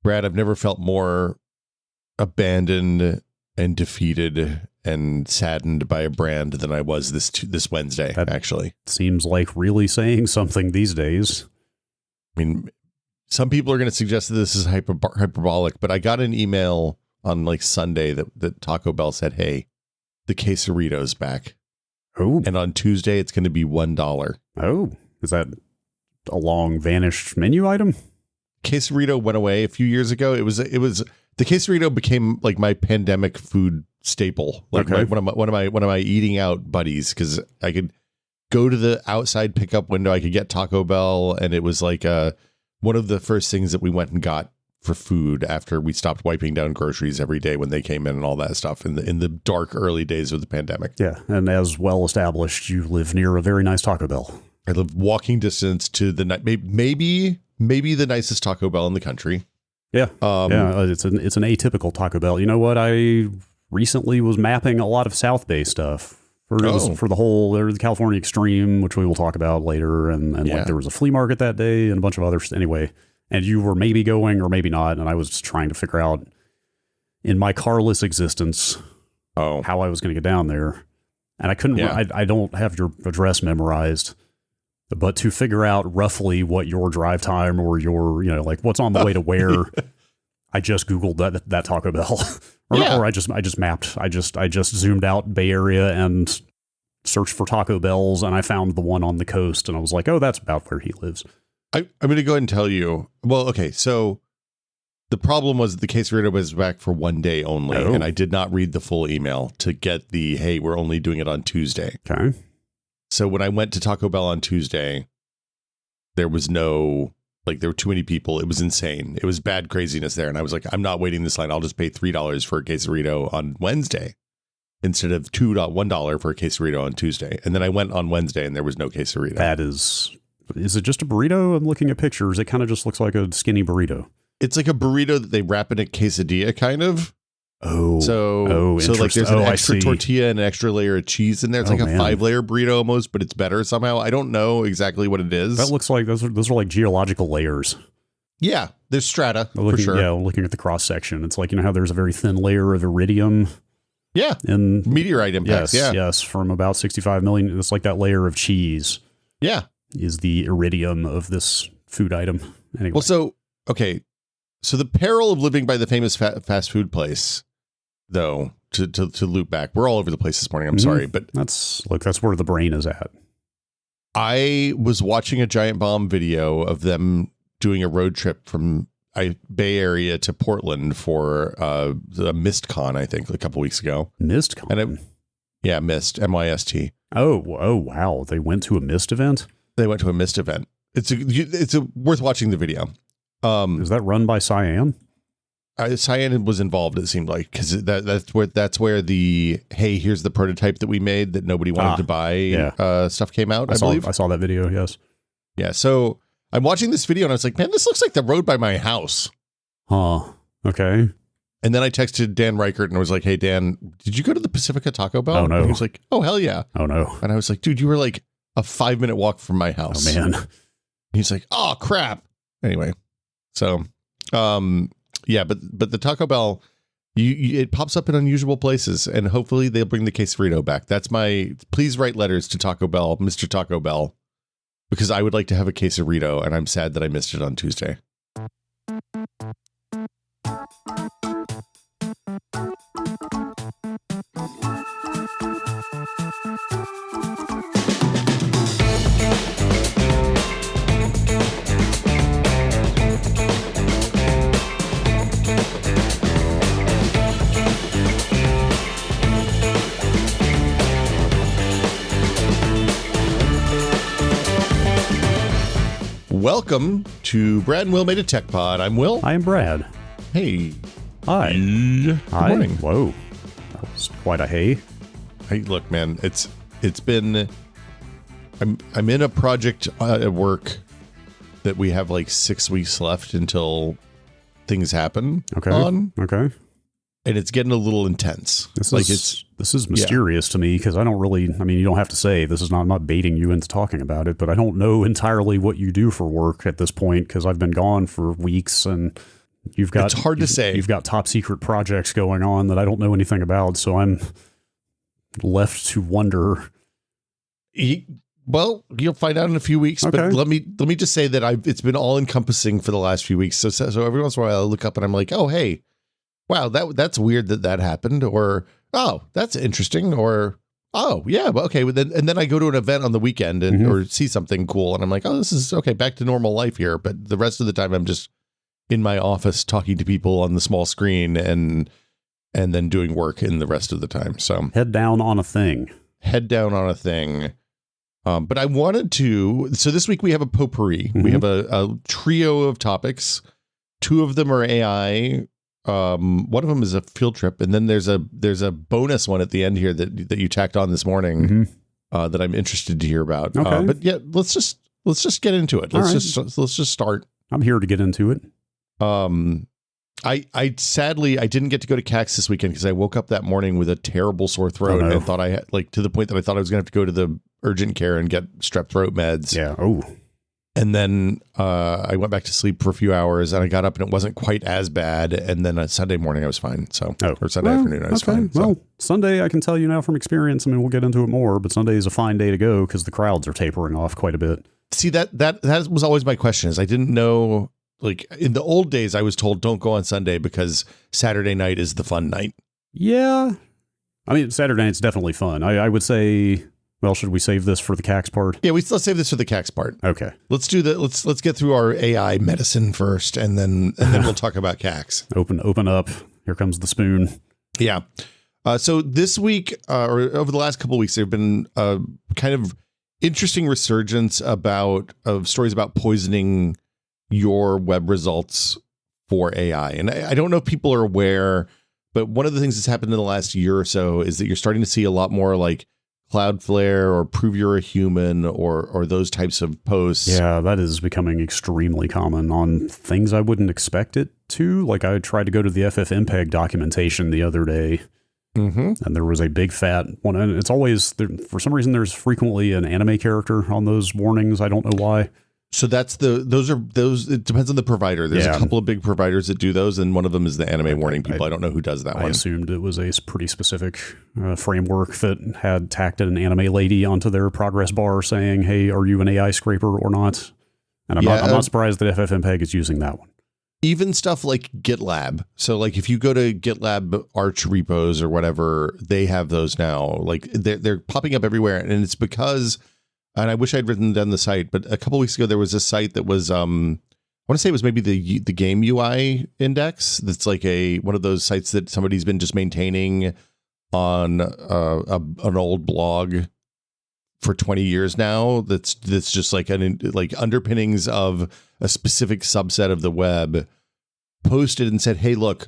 Brad, I've never felt more abandoned and defeated and saddened by a brand than I was this Wednesday, actually. Seems like really saying something these days. I mean, some people are going to suggest that this is hyperbolic, but I got an email on like Sunday that Taco Bell said, hey, the quesarito's back. Oh. And on Tuesday, it's going to be $1. Oh, is that a long vanished menu item? Quesarito went away a few years ago. It was the quesarito became like my pandemic food staple. Like one of my eating out buddies, because I could go to the outside pickup window. I could get Taco Bell, and it was like one of the first things that we went and got for food after we stopped wiping down groceries every day when they came in and all that stuff in the dark early days of the pandemic. Yeah, and as well established, you live near a very nice Taco Bell. I live walking distance to the maybe the nicest Taco Bell in the country. Yeah, it's an atypical Taco Bell. You know what? I recently was mapping a lot of South Bay stuff for the whole the California Extreme, which we will talk about later, and like there was a flea market that day and a bunch of others. Anyway, and you were maybe going or maybe not, and I was just trying to figure out in my carless existence how I was going to get down there, and I couldn't. Yeah. I don't have your address memorized. But to figure out roughly what your drive time or your, like what's on the way to where, I just Googled that Taco Bell, or I just mapped. I just zoomed out Bay Area and searched for Taco Bells, and I found the one on the coast, and I was like, oh, that's about where he lives. I'm going to go ahead and tell you. Well, okay, so the problem was the quesarito was back for one day only, and I did not read the full email to get the, hey, we're only doing it on Tuesday. Okay. So when I went to Taco Bell on Tuesday, there was there were too many people. It was insane. It was bad craziness there. And I was like, I'm not waiting this line. I'll just pay $3 for a quesarito on Wednesday instead of $1 for a quesarito on Tuesday. And then I went on Wednesday and there was no quesarito. That is it just a burrito? I'm looking at pictures. It kind of just looks like a skinny burrito. It's like a burrito that they wrap in a quesadilla kind of. So like there's an extra tortilla and an extra layer of cheese in there. It's like a 5-layer burrito almost, but it's better somehow. I don't know exactly what it is. That looks like those are like geological layers. Yeah, there's strata for sure. Yeah, looking at the cross section, it's like how there's a very thin layer of iridium. Yeah, and meteorite impacts. Yes, from about 65 million. It's like that layer of cheese. Yeah, is the iridium of this food item. Anyway, well, so the peril of living by the famous fast food place. Though, to loop back, we're all over the place this morning. I'm sorry, but that's where the brain is at. I was watching a Giant Bomb video of them doing a road trip from Bay Area to Portland for the MistCon, I think, a couple weeks ago. MistCon? Mist, MYST. Oh, wow. They went to a Mist event? They went to a Mist event. It's worth watching the video. Is that run by Cyan? Cyan was involved, it seemed like, because that's where the, hey, here's the prototype that we made that nobody wanted to buy stuff came out, I believe. I saw that video, yes. Yeah, so I'm watching this video and I was like, man, this looks like the road by my house. Huh, okay. And then I texted Dan Reichert and I was like, hey, Dan, did you go to the Pacifica Taco Bell? Oh, no. And he was like, oh, hell yeah. Oh, no. And I was like, dude, you were like a 5-minute walk from my house. Oh, man. And he's like, oh, crap. Anyway, so... yeah, but the Taco Bell, it pops up in unusual places, and hopefully they'll bring the quesarito back. That's please write letters to Taco Bell, Mr. Taco Bell, because I would like to have a quesarito, and I'm sad that I missed it on Tuesday. Welcome to Brad and Will Made a Tech Pod. I'm Will. I am Brad. Hey. Hi. Good morning. Whoa. That was quite a hey. Hey, look, man, it's been, I'm in a project at work that we have like 6 weeks left until things happen on. Okay. And it's getting a little intense. This is mysterious to me because I don't really, you don't have to say this is not, I'm not baiting you into talking about it, but I don't know entirely what you do for work at this point because I've been gone for weeks and It's hard to say. You've got top secret projects going on that I don't know anything about, so I'm left to wonder. Well, you'll find out in a few weeks. Okay. But let me just say that it's been all encompassing for the last few weeks. So every once in a while I look up and I'm like, oh hey, wow, that's weird that happened, or oh, that's interesting, or oh yeah, well, okay. And then I go to an event on the weekend and or see something cool, and I'm like, oh, this is okay, back to normal life here. But the rest of the time I'm just in my office talking to people on the small screen and then doing work in the rest of the time. So head down on a thing. But I wanted to. So this week we have a potpourri. We have a trio of topics. Two of them are AI. One of them is a field trip, and then there's a bonus one at the end here that you tacked on this morning that I'm interested to hear about. Okay. But yeah, let's just get into it. Let's just start. I'm here to get into it. I sadly didn't get to go to CAX this weekend because I woke up that morning with a terrible sore throat and thought I had, like, to the point that I thought I was gonna have to go to the urgent care and get strep throat meds. Yeah. Oh. And then I went back to sleep for a few hours, and I got up and it wasn't quite as bad. And then on Sunday morning I was fine. So or Sunday afternoon I was fine. So. Well, Sunday I can tell you now from experience. I mean, we'll get into it more, but Sunday is a fine day to go because the crowds are tapering off quite a bit. See, that was always my question. Is I didn't know. Like in the old days, I was told don't go on Sunday because Saturday night is the fun night. Yeah. I mean, Saturday night's definitely fun. I would say, well, should we save this for the CAX part? Yeah, let's save this for the CAX part. Okay. Let's do that. Let's get through our AI medicine first, and then we'll talk about CAX. Open up. Here comes the spoon. Yeah. So this week, or over the last couple of weeks, there have been kind of interesting resurgence of stories about poisoning your web results for AI. And I don't know if people are aware, but one of the things that's happened in the last year or so is that you're starting to see a lot more like Cloudflare or Prove You're a Human or those types of posts. Yeah, that is becoming extremely common on things I wouldn't expect it to. Like I tried to go to the FFmpeg documentation the other day, and there was a big fat one. And it's always, for some reason, there's frequently an anime character on those warnings. I don't know why. So that's those. It depends on the provider. There's a couple of big providers that do those, and one of them is the anime warning people. I don't know who does that one. I assumed it was a pretty specific framework that had tacked an anime lady onto their progress bar saying, "Hey, are you an AI scraper or not?" And I'm not surprised that FFmpeg is using that one. Even stuff like GitLab. So like if you go to GitLab Arch repos or whatever, they have those now. Like they're popping up everywhere, and it's because. And I wish I'd written down the site, but a couple of weeks ago there was a site that was I want to say it was maybe the game UI index. That's like one of those sites that somebody's been just maintaining on an old blog for 20 years now. That's just like like underpinnings of a specific subset of the web. Posted and said, "Hey, look,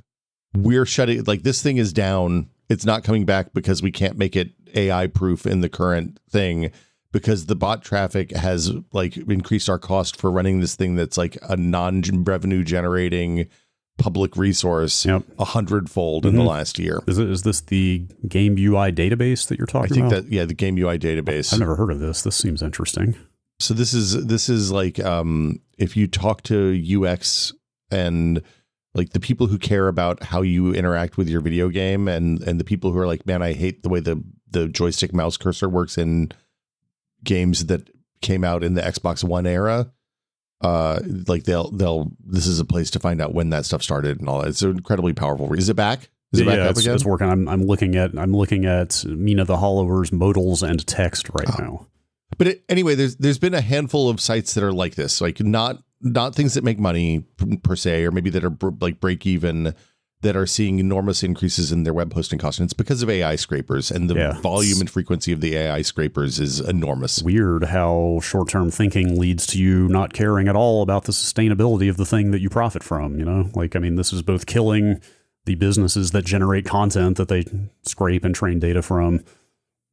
we're shutting. Like this thing is down. It's not coming back because we can't make it AI proof in the current thing." Because the bot traffic has like increased our cost for running this thing that's like a non-revenue generating public resource 100-fold in the last year. Is this the game UI database that you're talking about? I think that the game UI database. I've never heard of this. This seems interesting. So this is like if you talk to UX and like the people who care about how you interact with your video game and the people who are like, man, I hate the way the joystick mouse cursor works in games that came out in the Xbox One era, like this is a place to find out when that stuff started and all that. It's incredibly powerful. Is it back? Is it back up again? It's working. I'm looking at Mina the Hollower's modals and text right now. But anyway, there's been a handful of sites that are like this, like not things that make money per se, or maybe that are like break even, that are seeing enormous increases in their web hosting costs. And it's because of AI scrapers, and the volume and frequency of the AI scrapers is enormous. Weird how short-term thinking leads to you not caring at all about the sustainability of the thing that you profit from, you know? Like, I mean, this is both killing the businesses that generate content that they scrape and train data from,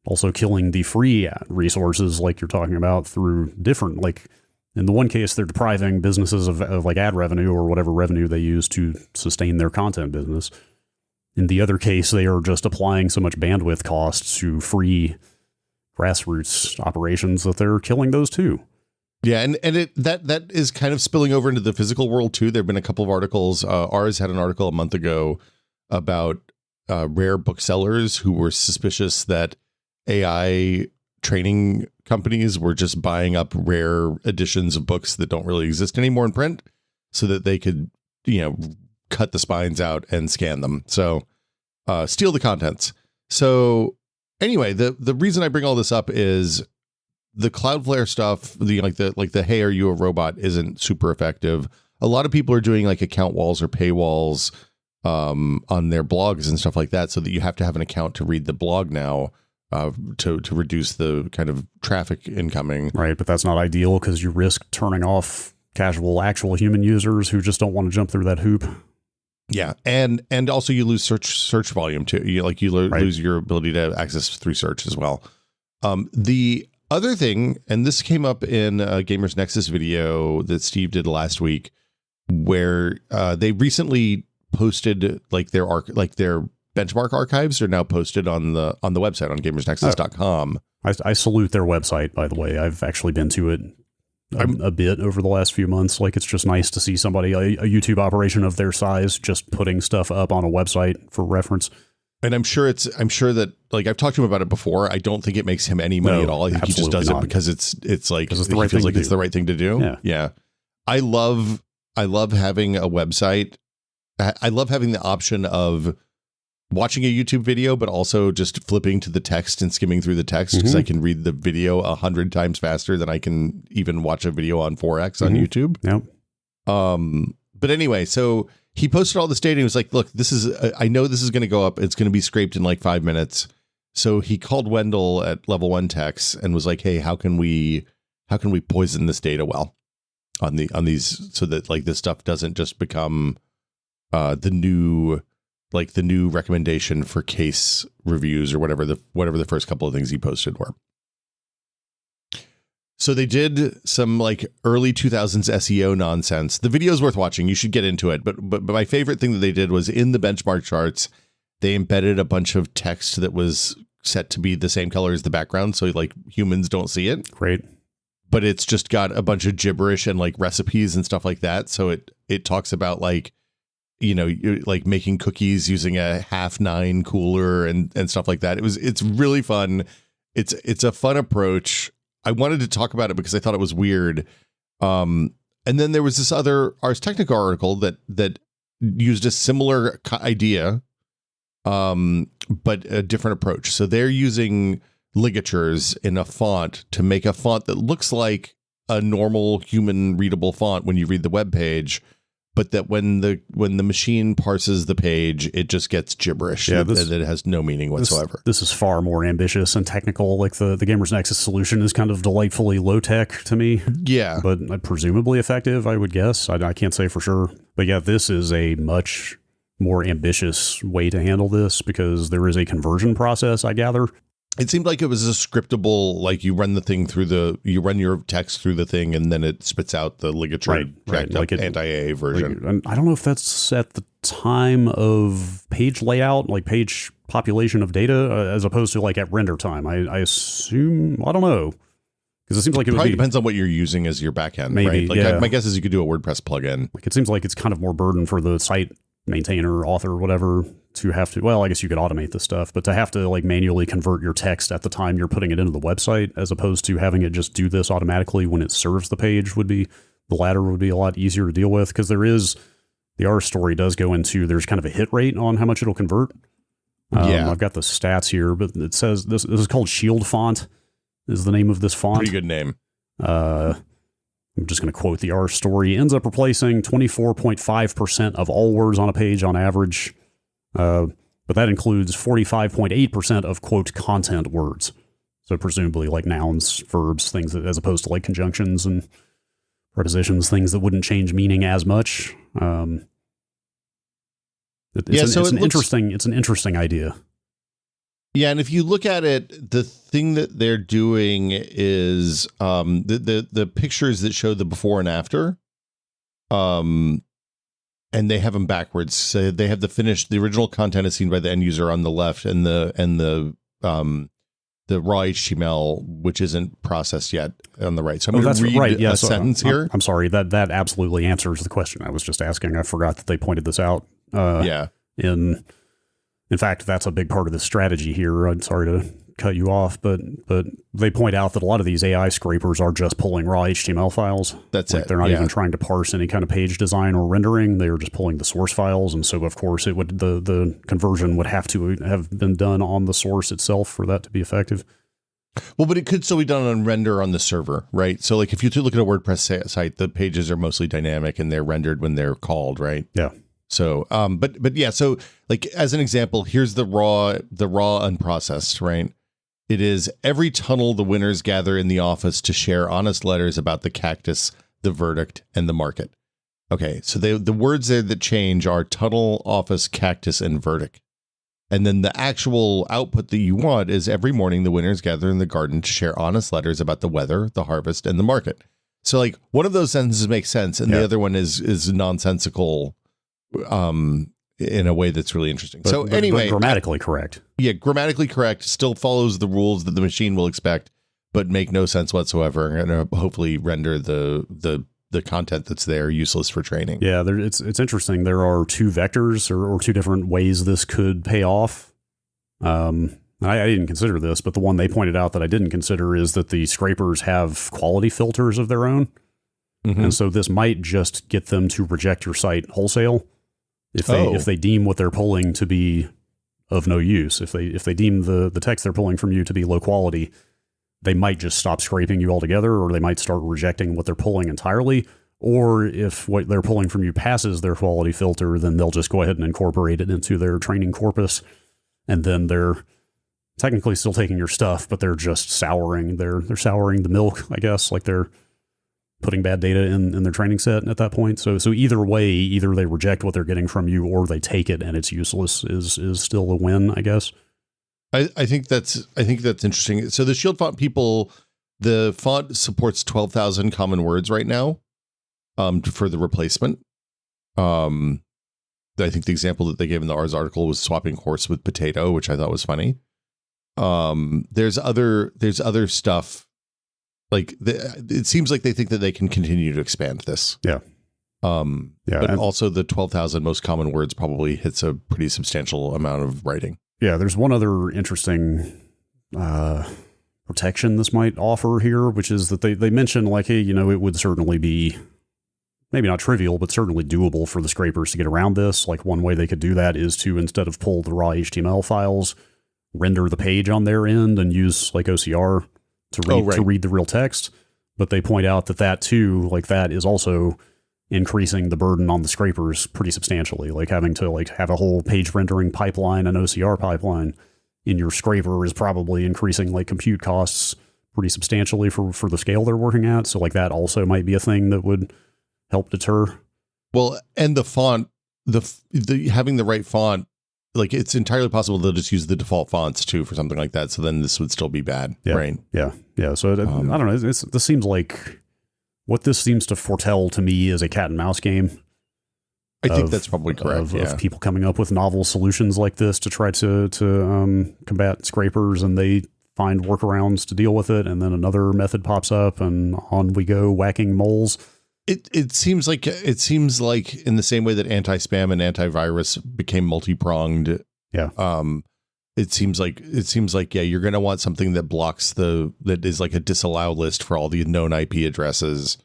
also killing the free resources like you're talking about through different, like, in the one case, they're depriving businesses of like ad revenue or whatever revenue they use to sustain their content business. In the other case, they are just applying so much bandwidth costs to free grassroots operations that they're killing those too. Yeah, and that is kind of spilling over into the physical world too. There've been a couple of articles. Ours had an article a month ago about rare booksellers who were suspicious that AI training companies were just buying up rare editions of books that don't really exist anymore in print, so that they could, cut the spines out and scan them. So steal the contents. So anyway, the reason I bring all this up is the Cloudflare stuff, the hey, are you a robot isn't super effective. A lot of people are doing like account walls or paywalls on their blogs and stuff like that, so that you have to have an account to read the blog now to reduce the kind of traffic incoming. Right, but that's not ideal because you risk turning off casual, actual human users who just don't want to jump through that hoop. Yeah, and also you lose search volume too. You lose your ability to access through search as well. The other thing, and this came up in a Gamers Nexus video that Steve did last week, where they recently posted their benchmark archives are now posted on the website on gamersnexus.com. I salute their website, by the way. I've actually been to it a bit over the last few months. Like, it's just nice to see somebody, a YouTube operation of their size, just putting stuff up on a website for reference. And I'm sure that, like, I've talked to him about it before. I don't think it makes him any money at all. I think he just does it because it's like, he feels like it's the right thing to do. Yeah. I love having a website. I love having the option of watching a YouTube video, but also just flipping to the text and skimming through the text, because I can read the video 100 times faster than I can even watch a video on 4X on YouTube. Yep. But anyway, so he posted all this data. And he was like, look, I know this is going to go up. It's going to be scraped in like 5 minutes. So he called Wendell at Level 1 Techs and was like, hey, how can we poison this data well on these, so that like this stuff doesn't just become the new recommendation for case reviews or whatever the first couple of things he posted were. So they did some like early 2000s SEO nonsense. The video is worth watching. You should get into it. But my favorite thing that they did was, in the benchmark charts, they embedded a bunch of text that was set to be the same color as the background, so like humans don't see it. Great. But it's just got a bunch of gibberish and like recipes and stuff like that. So it talks about like, like making cookies using a 9 cooler and stuff like that. It's really fun. It's a fun approach. I wanted to talk about it because I thought it was weird. And then there was this other Ars Technica article that used a similar idea, but a different approach. So they're using ligatures in a font to make a font that looks like a normal human readable font when you read the web page, but that when the machine parses the page, it just gets gibberish. Yeah, that it has no meaning whatsoever. This is far more ambitious and technical. Like the Gamers Nexus solution is kind of delightfully low tech to me. Yeah, but presumably effective, I would guess. I can't say for sure. But yeah, this is a much more ambitious way to handle this, because there is a conversion process, I gather. It seemed like it was a scriptable, like you run your text through the thing and then it spits out the ligature jacked up anti-AA version. Like, I don't know if that's at the time of page layout, like page population of data, as opposed to like at render time. I assume, I don't know. Because it seems like it probably depends on what you're using as your backend, maybe, right? Like my guess is you could do a WordPress plugin. Like, it seems like it's kind of more burden for the site maintainer, author, whatever, to have to, well, I guess you could automate this stuff, but to have to like manually convert your text at the time you're putting it into the website, as opposed to having it just do this automatically when it serves the page, the latter would be a lot easier to deal with. Because the R story does go into, there's kind of a hit rate on how much it'll convert. I've got the stats here, but it says this is called Shield Font is the name of this font. Pretty good name. I'm just going to quote the R story. Ends up replacing 24.5% of all words on a page on average. But that includes 45.8% of, quote, content words. So presumably like nouns, verbs, things that, as opposed to like conjunctions and prepositions, things that wouldn't change meaning as much. It's an interesting idea. Yeah, and if you look at it, the thing that they're doing is the pictures that show the before and after, and they have them backwards. So they have the original content is seen by the end user on the left, and the the raw HTML, which isn't processed yet on the right. So I'm going to read right. Yeah, a sentence here. I'm sorry. That absolutely answers the question. I was just asking. I forgot that they pointed this out. In fact, that's a big part of the strategy here. I'm sorry to cut you off, but they point out that a lot of these AI scrapers are just pulling raw HTML files. That's like it. They're not even trying to parse any kind of page design or rendering. They are just pulling the source files, and so of course it would the conversion would have to have been done on the source itself for that to be effective. Well, but it could still be done on render on the server, right? So like if you look at a WordPress site, the pages are mostly dynamic and they're rendered when they're called, right? Yeah. So, but yeah, so like as an example, here's the raw unprocessed, right? It is every tunnel the winners gather in the office to share honest letters about the cactus, the verdict, and the market. Okay, so the words there that change are tunnel, office, cactus, and verdict. And then the actual output that you want is every morning the winners gather in the garden to share honest letters about the weather, the harvest, and the market. So like one of those sentences makes sense, and the other one is nonsensical. In a way that's really interesting. But grammatically correct. Yeah, grammatically correct. Still follows the rules that the machine will expect, but make no sense whatsoever, and hopefully render the content that's there useless for training. Yeah, it's interesting. There are two vectors or two different ways this could pay off. I didn't consider this, but the one they pointed out that I didn't consider is that the scrapers have quality filters of their own, and so this might just get them to reject your site wholesale. If they deem what they're pulling to be of no use, if they deem the text they're pulling from you to be low quality, they might just stop scraping you altogether, or they might start rejecting what they're pulling entirely. Or if what they're pulling from you passes their quality filter, then they'll just go ahead and incorporate it into their training corpus, and then they're technically still taking your stuff, but they're just souring. They're souring the milk, I guess, like they're putting bad data in their training set at that point. So either way, either they reject what they're getting from you or they take it and it's useless is still a win, I guess. I think that's interesting. So the Shield font people, the font supports 12,000 common words right now for the replacement. I think the example that they gave in the Ars article was swapping horse with potato, which I thought was funny. There's other stuff. Like it seems like they think that they can continue to expand this. Yeah. But also the 12,000 most common words probably hits a pretty substantial amount of writing. Yeah. There's one other interesting protection this might offer here, which is that they mentioned like, hey, it would certainly be maybe not trivial, but certainly doable for the scrapers to get around this. Like one way they could do that is to, instead of pull the raw HTML files, render the page on their end and use like OCR to read the real text. But they point out that too, like that is also increasing the burden on the scrapers pretty substantially. Like having to like have a whole page rendering pipeline and OCR pipeline in your scraper is probably increasing like compute costs pretty substantially for the scale they're working at. So like that also might be a thing that would help deter. Well, and the font, the having the right font, like it's entirely possible they'll just use the default fonts too for something like that. So then this would still be bad, right? Yeah. So I don't know. This seems like what this seems to foretell to me is a cat and mouse game. I think that's probably correct. Of people coming up with novel solutions like this to try to combat scrapers, and they find workarounds to deal with it, and then another method pops up, and on we go whacking moles. It seems like in the same way that anti-spam and antivirus became multi-pronged. Yeah. It seems like you're going to want something that blocks that is like a disallow list for all the known IP addresses,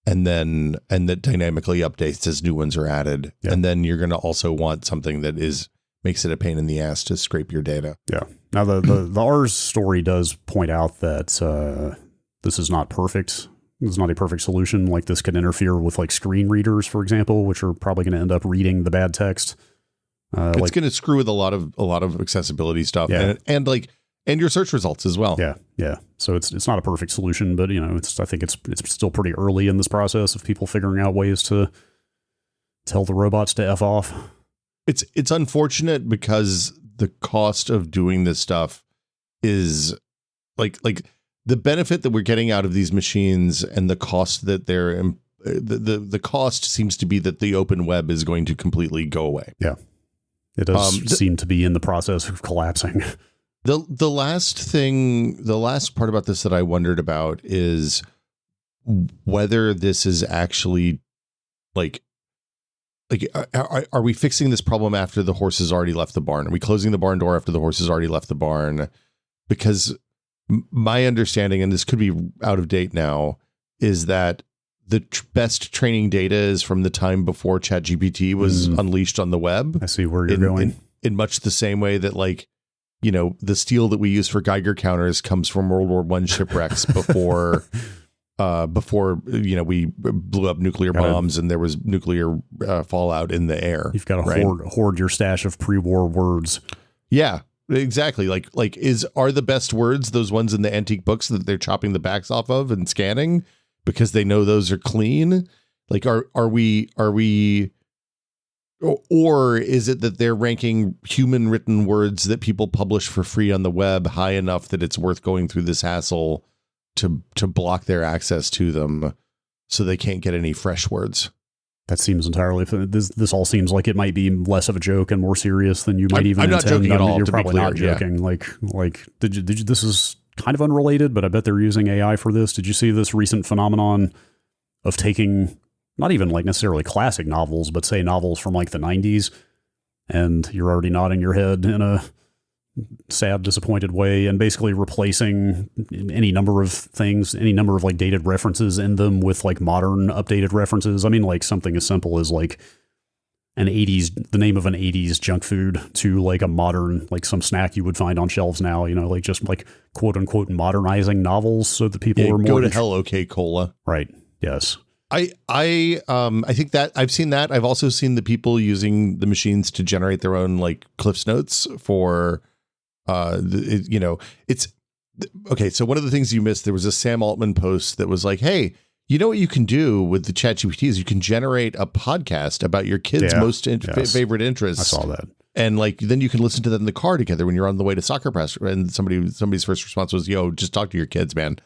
and that dynamically updates as new ones are added. Yeah. And then you're going to also want something that makes it a pain in the ass to scrape your data. Yeah. Now the Ars story does point out that this is not perfect. It's not a perfect solution. Like this could interfere with like screen readers, for example, which are probably going to end up reading the bad text. It's going to screw with a lot of accessibility stuff, and your search results as well. Yeah. So it's not a perfect solution, but I think it's still pretty early in this process of people figuring out ways to tell the robots to F off. It's unfortunate because the cost of doing this stuff is like the benefit that we're getting out of these machines and the cost that the cost seems to be that the open web is going to completely go away. Yeah. It does seem to be in the process of collapsing. The last part about this that I wondered about is whether this is actually like are we fixing this problem after the horse has already left the barn? Are we closing the barn door after the horse has already left the barn? Because my understanding, and this could be out of date now, is that the best training data is from the time before ChatGPT was unleashed on the web. I see where you're going. In much the same way that, like, you know, the steel that we use for Geiger counters comes from World War I shipwrecks before you know, we blew up nuclear bombs and there was nuclear fallout in the air. You've got to hoard your stash of pre-war words. Yeah, exactly. Like are the best words those ones in the antique books that they're chopping the backs off of and scanning because they know those are clean? Like, are we, or is it that they're ranking human written words that people publish for free on the web high enough that it's worth going through this hassle to block their access to them so they can't get any fresh words? That seems entirely. This all seems like it might be less of a joke and more serious than you might even I'm intend. not joking at all. You're to probably be clear, not joking. Yeah. Like did you, this is kind of unrelated, but I bet they're using AI for this. Did you see this recent phenomenon of taking not even like necessarily classic novels, but say novels from like the 90s, and you're already nodding your head in a sad, disappointed way, and basically replacing any number of things, any number of like dated references in them with like modern updated references? I mean, like something as simple as like the name of an 80s junk food to like a modern, like some snack you would find on shelves now, you know, like just like quote unquote modernizing novels so that people are more. Go to hell, okay, cola. Right. Yes. I think that I've seen that. I've also seen the people using the machines to generate their own like Cliff's Notes for, you know, it's okay. So one of the things you missed, there was a Sam Altman post that was like, hey, you know what you can do with the ChatGPT is you can generate a podcast about your kids' favorite interests. I saw that. And like, then you can listen to that in the car together when you're on the way to soccer press. And somebody's first response was, yo, just talk to your kids, man.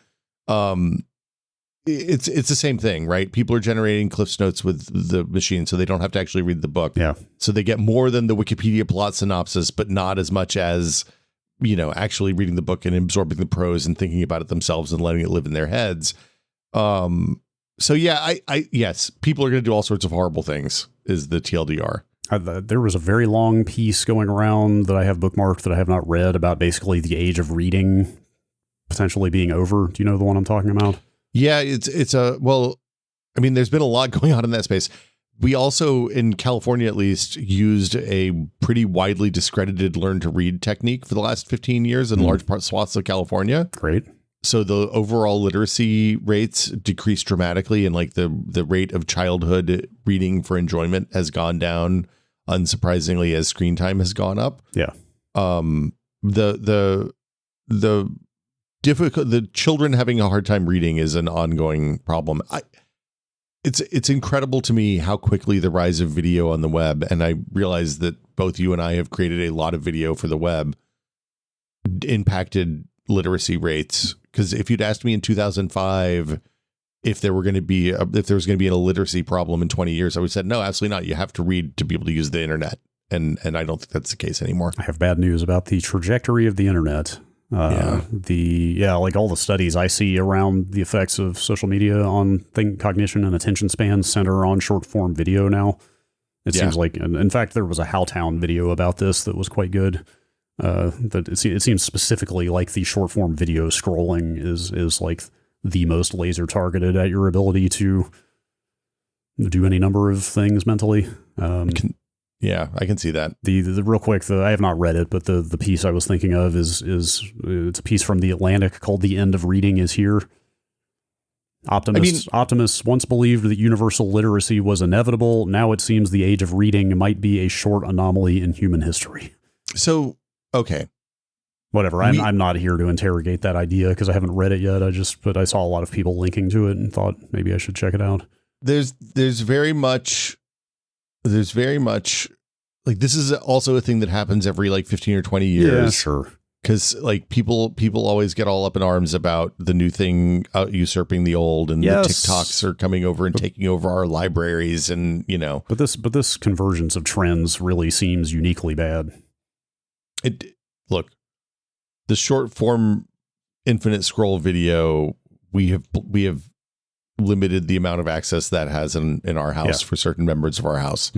It's the same thing, right? People are generating Cliff's Notes with the machine, so they don't have to actually read the book. Yeah. So they get more than the Wikipedia plot synopsis, but not as much as, you know, actually reading the book and absorbing the prose and thinking about it themselves and letting it live in their heads. So yeah, yes, people are going to do all sorts of horrible things is the TLDR. There was a very long piece going around that I have bookmarked that I have not read about basically the age of reading potentially being over. Do you know the one I'm talking about? Yeah, I mean, there's been a lot going on in that space. We also, in California at least, used a pretty widely discredited learn to read technique for the last 15 years in large swaths of California. Great. So the overall literacy rates decreased dramatically, and like the rate of childhood reading for enjoyment has gone down, unsurprisingly, as screen time has gone up. Yeah. The children having a hard time reading is an ongoing problem. It's incredible to me how quickly the rise of video on the web, and I realize that both you and I have created a lot of video for the web, impacted literacy rates. Because if you'd asked me in 2005 if there was going to be an illiteracy problem in 20 years, I would have said no, absolutely not. You have to read to be able to use the internet, and I don't think that's the case anymore. I have bad news about the trajectory of the internet. Like all the studies I see around the effects of social media on cognition and attention span center on short form video now. It seems like, in fact, there was a Howtown video about this that was quite good. That it seems specifically like the short form video scrolling is like the most laser targeted at your ability to do any number of things mentally. Yeah, I can see that. The real quick, I have not read it, but the piece I was thinking of is it's a piece from The Atlantic called "The End of Reading Is Here." Optimists once believed that universal literacy was inevitable. Now it seems the age of reading might be a short anomaly in human history. So, okay. Whatever. I'm not here to interrogate that idea because I haven't read it yet. But I saw a lot of people linking to it and thought maybe I should check it out. There's very much like, this is also a thing that happens every like 15 or 20 years. Yeah, sure. Because like people always get all up in arms about the new thing usurping the old, and the TikToks are coming over and taking over our libraries, and you know. But this convergence of trends really seems uniquely bad. Look, the short form infinite scroll video, we have limited the amount of access that has in our house for certain members of our house,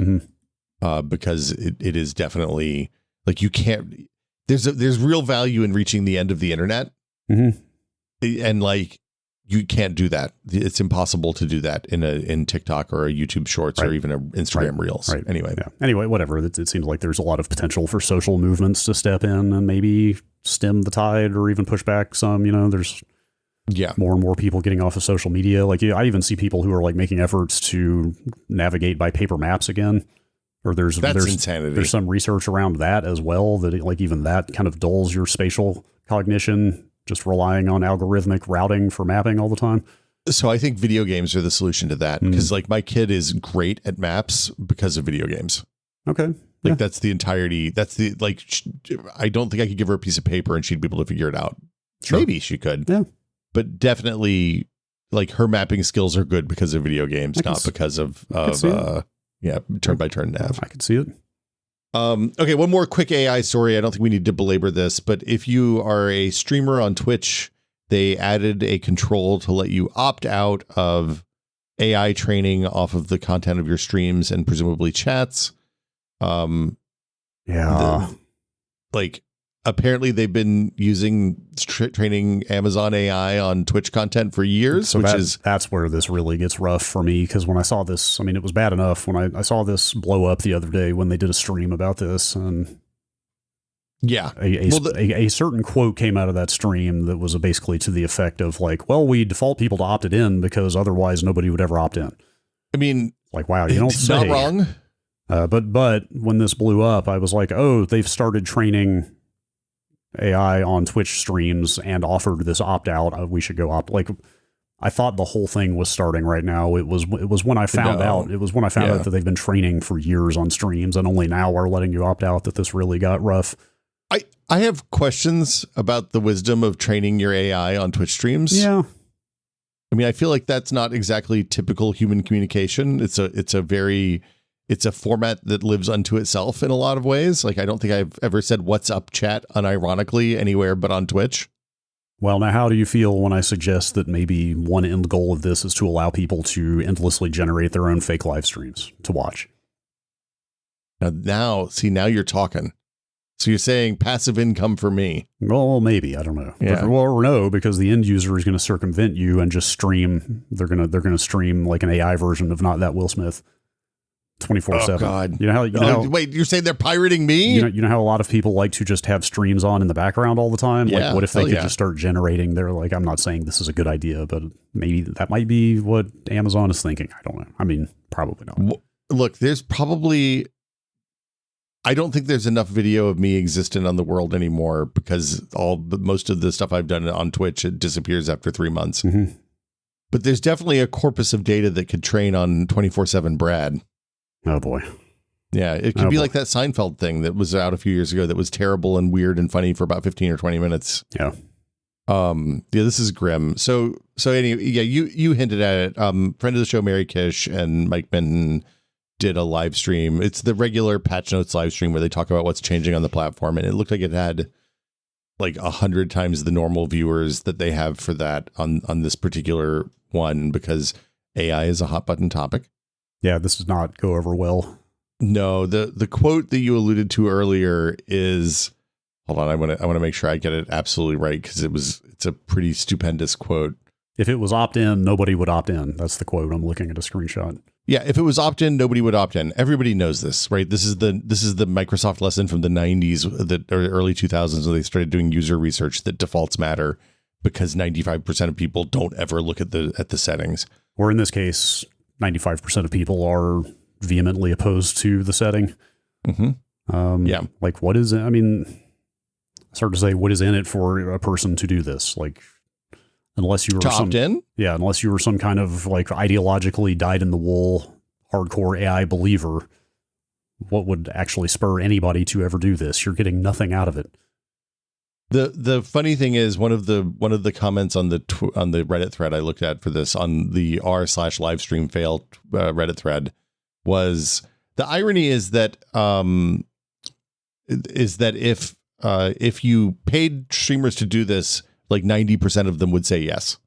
because it is definitely like you can't. There's real value in reaching the end of the internet, and like you can't do that. It's impossible to do that in TikTok or a YouTube Shorts or even a Instagram Reels. Anyway, whatever. It seems like there's a lot of potential for social movements to step in and maybe stem the tide or even push back some. There's more and more people getting off of social media. Like I even see people who are like making efforts to navigate by paper maps again. Or there's insanity. There's some research around that as well, that even that kind of dulls your spatial cognition, just relying on algorithmic routing for mapping all the time. So I think video games are the solution to that, because like my kid is great at maps because of video games. Okay. Like that's the entirety. That's the, like, I don't think I could give her a piece of paper and she'd be able to figure it out. Sure. Maybe she could. Yeah. But definitely like her mapping skills are good because of video games, not because of turn by turn nav. I could see it. Okay, one more quick AI story. I don't think we need to belabor this, but if you are a streamer on Twitch, they added a control to let you opt out of AI training off of the content of your streams and presumably chats. Apparently they've been using training Amazon AI on Twitch content for years, so that's where this really gets rough for me. Because when I saw this, I mean, it was bad enough when I saw this blow up the other day when they did a stream about this, and a certain quote came out of that stream that was basically to the effect of like, well, we default people to opt it in because otherwise nobody would ever opt in. I mean, like, wow, you don't say. Not wrong. But when this blew up, I was like, oh, they've started training AI on Twitch streams and offered this opt out. We should go opt. Like, I thought the whole thing was starting right now. It was when I found out. It was when I found out that they've been training for years on streams and only now are letting you opt out that this really got rough. I have questions about the wisdom of training your AI on Twitch streams. Yeah. I mean, I feel like that's not exactly typical human communication. It's a format that lives unto itself in a lot of ways. Like, I don't think I've ever said "what's up, chat" unironically anywhere but on Twitch. Well, now, how do you feel when I suggest that maybe one end goal of this is to allow people to endlessly generate their own fake live streams to watch? Now you're talking. So you're saying passive income for me? Well, maybe, I don't know. Yeah. Or no, because the end user is going to circumvent you and just stream. They're gonna stream like an AI version of Not That Will Smith. 24/7. Oh God! You know how wait, you're saying they're pirating me? You know how a lot of people like to just have streams on in the background all the time. Yeah, like, what if they could just start generating? They're like, I'm not saying this is a good idea, but maybe that might be what Amazon is thinking. I don't know. I mean, probably not. Look, there's probably. I don't think there's enough video of me existent on the world anymore because most of the stuff I've done on Twitch, it disappears after 3 months. Mm-hmm. But there's definitely a corpus of data that could train on 24/7 Brad. Oh boy. Yeah, it could be like that Seinfeld thing that was out a few years ago that was terrible and weird and funny for about 15 or 20 minutes. Yeah. This is grim. So anyway, you hinted at it. Friend of the show, Mary Kish and Mike Benton did a live stream. It's the regular Patch Notes live stream where they talk about what's changing on the platform, and it looked like it had like 100 times the normal viewers that they have for that on this particular one, because AI is a hot button topic. Yeah, this does not go over well. No, the quote that you alluded to earlier is, hold on, I want to make sure I get it absolutely right, because it's a pretty stupendous quote. If it was opt in, nobody would opt in. That's the quote. I'm looking at a screenshot. Yeah, if it was opt in, nobody would opt in. Everybody knows this, right? This is the Microsoft lesson from the 90s or early 2000s, where they started doing user research that defaults matter because 95% of people don't ever look at the settings. Or in this case, 95% of people are vehemently opposed to the setting. Mm-hmm. Like, what is it? I mean, it's hard to say what is in it for a person to do this. Like, unless you were unless you were some kind of like ideologically dyed in the wool hardcore AI believer, what would actually spur anybody to ever do this? You're getting nothing out of it. The funny thing is, one of the comments on the Reddit thread I looked at for this, on the r/livestream fail Reddit thread, was the irony is that if if you paid streamers to do this, like 90% of them would say yes.